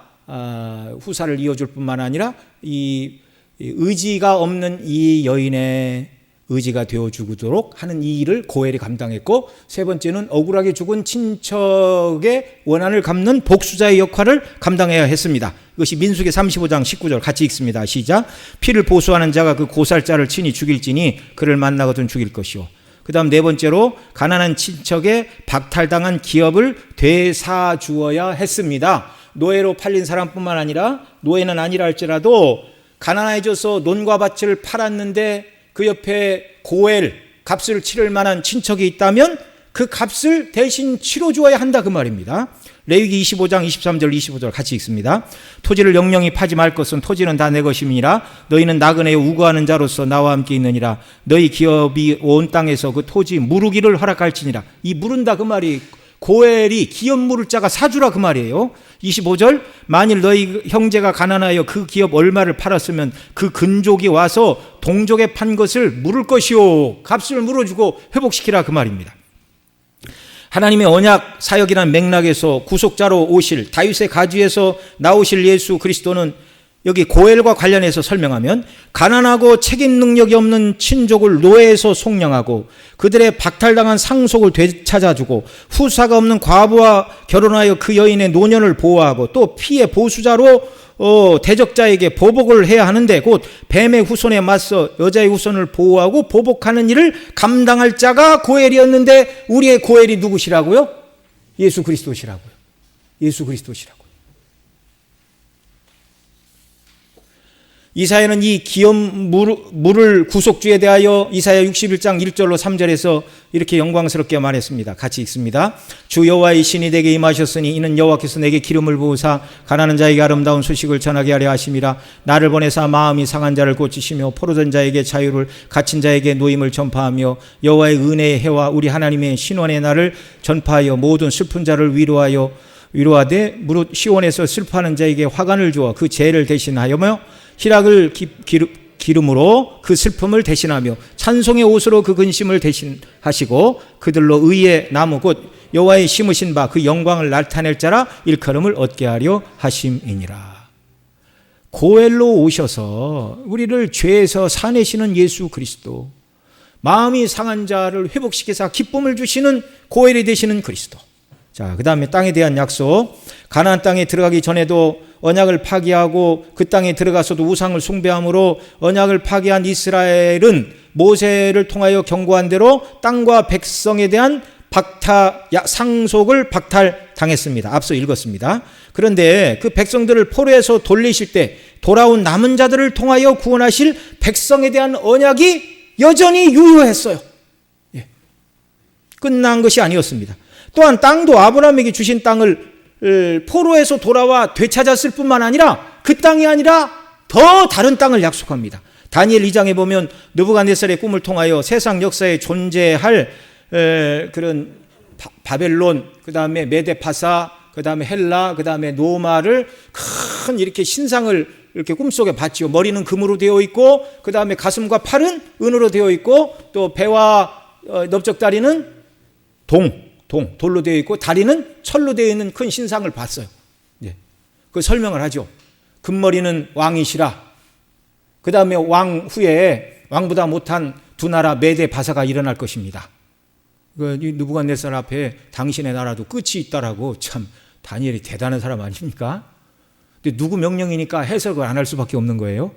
S1: 후사를 이어줄 뿐만 아니라 이 의지가 없는 이 여인의 의지가 되어주도록 하는 이 일을 고엘이 감당했고, 세 번째는 억울하게 죽은 친척의 원한을 갚는 복수자의 역할을 감당해야 했습니다. 이것이 민수기 35장 19절 같이 읽습니다. 시작. 피를 보수하는 자가 그 고살자를 친히 죽일지니 그를 만나거든 죽일 것이요. 그 다음 네 번째로 가난한 친척의 박탈당한 기업을 되사주어야 했습니다. 노예로 팔린 사람뿐만 아니라, 노예는 아니라 할지라도 가난해져서 논과 밭을 팔았는데 그 옆에 고엘, 값을 치를 만한 친척이 있다면 그 값을 대신 치러주어야 한다, 그 말입니다. 레위기 25장 23절 25절 같이 읽습니다. 토지를 영영히 파지 말 것은 토지는 다 내 것임이니라. 너희는 나그네에 우거하는 자로서 나와 함께 있느니라. 너희 기업이 온 땅에서 그 토지 무르기를 허락할지니라. 이 무른다 그 말이 고엘이 기업 물을 자가 사주라 그 말이에요. 25절 만일 너희 형제가 가난하여 그 기업 얼마를 팔았으면 그 근족이 와서 동족에 판 것을 물을 것이요, 값을 물어주고 회복시키라 그 말입니다. 하나님의 언약 사역이라는 맥락에서 구속자로 오실 다윗의 가지에서 나오실 예수 그리스도는 여기 고엘과 관련해서 설명하면 가난하고 책임 능력이 없는 친족을 노예에서 속량하고 그들의 박탈당한 상속을 되찾아주고 후사가 없는 과부와 결혼하여 그 여인의 노년을 보호하고 또 피해 보수자로 대적자에게 보복을 해야 하는데 곧 뱀의 후손에 맞서 여자의 후손을 보호하고 보복하는 일을 감당할 자가 고엘이었는데 우리의 고엘이 누구시라고요? 예수 그리스도시라고요. 예수 그리스도시라고요. 이사야는 이 기업 물을 구속주에 대하여 이사야 61장 1절로 3절에서 이렇게 영광스럽게 말했습니다. 같이 읽습니다. 주 여호와의 신이 내게 임하셨으니 이는 여호와께서 내게 기름을 부으사 가난한 자에게 아름다운 소식을 전하게 하려 하심이라. 나를 보내사 마음이 상한 자를 고치시며 포로된 자에게 자유를, 갇힌 자에게 노임을 전파하며 여호와의 은혜의 해와 우리 하나님의 신원의 날을 전파하여 모든 슬픈 자를 위로하되 무릇 시온에서 슬퍼하는 자에게 화관을 주어 그 죄를 대신하여며 희락을 기름으로 그 슬픔을 대신하며 찬송의 옷으로 그 근심을 대신하시고 그들로 의의 나무 곧 여호와의 심으신 바 그 영광을 나타낼 자라 일컬음을 얻게 하려 하심이니라. 고엘로 오셔서 우리를 죄에서 사내시는 예수 그리스도, 마음이 상한 자를 회복시켜서 기쁨을 주시는 고엘이 되시는 그리스도. 자, 그 다음에 땅에 대한 약속. 가나안 땅에 들어가기 전에도 언약을 파기하고 그 땅에 들어가서도 우상을 숭배함으로 언약을 파기한 이스라엘은 모세를 통하여 경고한 대로 땅과 백성에 대한 상속을 박탈당했습니다. 앞서 읽었습니다. 그런데 그 백성들을 포로에서 돌리실 때 돌아온 남은 자들을 통하여 구원하실 백성에 대한 언약이 여전히 유효했어요. 끝난 것이 아니었습니다. 또한 땅도 아브라함에게 주신 땅을 포로에서 돌아와 되찾았을 뿐만 아니라 그 땅이 아니라 더 다른 땅을 약속합니다. 다니엘 2장에 보면 느부갓네살의 꿈을 통하여 세상 역사에 존재할 그런 바벨론, 그 다음에 메데파사, 그 다음에 헬라, 그 다음에 로마를 큰 이렇게 신상을 이렇게 꿈속에 봤지요. 머리는 금으로 되어 있고 그 다음에 가슴과 팔은 은으로 되어 있고 또 배와 넓적다리는 돌로 되어 있고 다리는 철로 되어 있는 큰 신상을 봤어요. 그 설명을 하죠. 금머리는 왕이시라. 그 다음에 왕 후에 왕보다 못한 두 나라 메대 바사가 일어날 것입니다. 느부갓네살 앞에 당신의 나라도 끝이 있다라고, 참 다니엘이 대단한 사람 아닙니까? 근데 누구 명령이니까 해석을 안 할 수밖에 없는 거예요?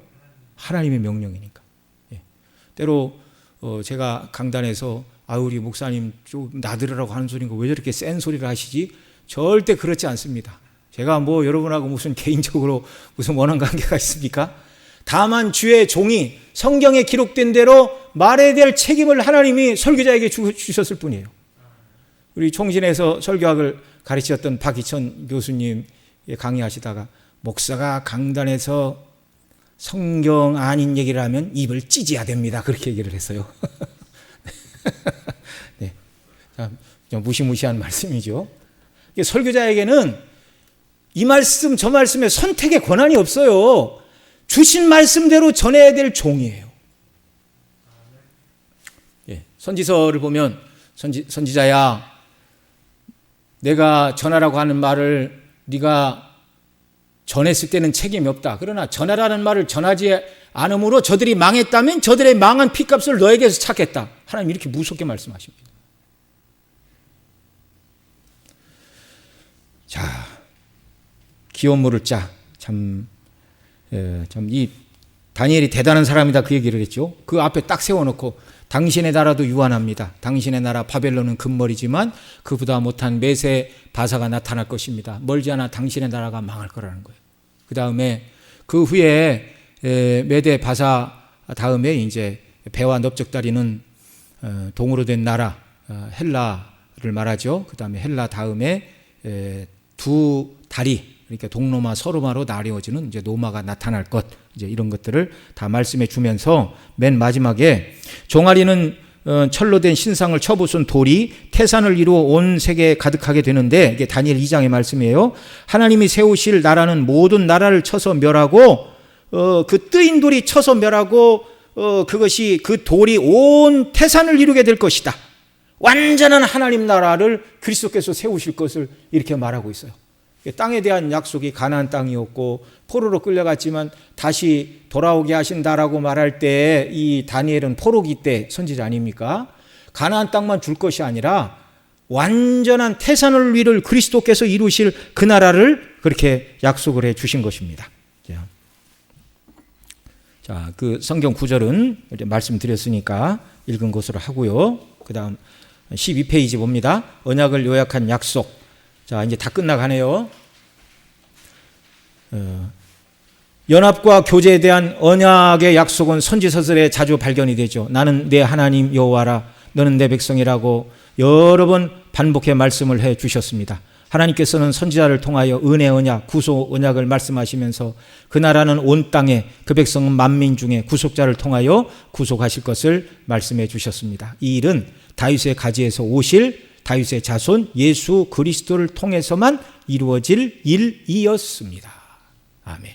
S1: 하나님의 명령이니까. 때로 제가 강단에서 우리 목사님 좀 나들으라고 하는 소리인가, 왜 저렇게 센 소리를 하시지? 절대 그렇지 않습니다. 제가 뭐 여러분하고 무슨 개인적으로 무슨 원한 관계가 있습니까? 다만 주의 종이 성경에 기록된 대로 말해야 될 책임을 하나님이 설교자에게 주셨을 뿐이에요. 우리 총신에서 설교학을 가르치셨던 박희천 교수님 강의하시다가, 목사가 강단에서 성경 아닌 얘기를 하면 입을 찢어야 됩니다, 그렇게 얘기를 했어요. 네. 좀 무시무시한 말씀이죠. 설교자에게는 이 말씀 저 말씀에 선택의 권한이 없어요. 주신 말씀대로 전해야 될 종이에요. 선지서를 보면 선지자야, 내가 전하라고 하는 말을 네가 전했을 때는 책임이 없다. 그러나 전하라는 말을 전하지 않으므로 저들이 망했다면 저들의 망한 피값을 너에게서 찾겠다. 하나님 이렇게 무섭게 말씀하십니다. 자, 기업 물을 짜. 참 이 다니엘이 대단한 사람이다, 그 얘기를 했죠. 그 앞에 딱 세워놓고, 당신의 나라도 유한합니다. 당신의 나라 바벨론은 금머리지만 그보다 못한 메세 바사가 나타날 것입니다. 멀지 않아 당신의 나라가 망할 거라는 거예요. 그 다음에 그 후에 메대 바사 다음에 이제 배와 넓적다리는 동으로 된 나라 헬라를 말하죠. 그 다음에 헬라 다음에 두 다리, 그러니까 동로마 서로마로 나뉘어지는 이제 노마가 나타날 것, 이제 이런 것들을 다 말씀해 주면서 맨 마지막에 종아리는 철로 된 신상을 쳐부순 돌이 태산을 이루어 온 세계에 가득하게 되는데, 이게 다니엘 2장의 말씀이에요. 하나님이 세우실 나라는 모든 나라를 쳐서 멸하고 그 뜨인 돌이 쳐서 멸하고 그것이 그 돌이 온 태산을 이루게 될 것이다. 완전한 하나님 나라를 그리스도께서 세우실 것을 이렇게 말하고 있어요. 땅에 대한 약속이 가나안 땅이었고 포로로 끌려갔지만 다시 돌아오게 하신다라고 말할 때 이 다니엘은 포로기 때 선지자 아닙니까? 가나안 땅만 줄 것이 아니라 완전한 태산을 위를 그리스도께서 이루실 그 나라를 그렇게 약속을 해 주신 것입니다. 자, 그 성경 구절은 말씀드렸으니까 읽은 것으로 하고요. 그 다음 12페이지 봅니다. 언약을 요약한 약속. 자, 이제 다 끝나가네요. 연합과 교제에 대한 언약의 약속은 선지서들에 자주 발견이 되죠. 나는 내 하나님 여호와라, 너는 내 백성이라고 여러 번 반복해 말씀을 해 주셨습니다. 하나님께서는 선지자를 통하여 은혜 언약, 구속 언약을 말씀하시면서 그 나라는 온 땅에, 그 백성은 만민 중에 구속자를 통하여 구속하실 것을 말씀해 주셨습니다. 이 일은 다윗의 가지에서 오실 다윗의 자손 예수 그리스도를 통해서만 이루어질 일이었습니다. 아멘.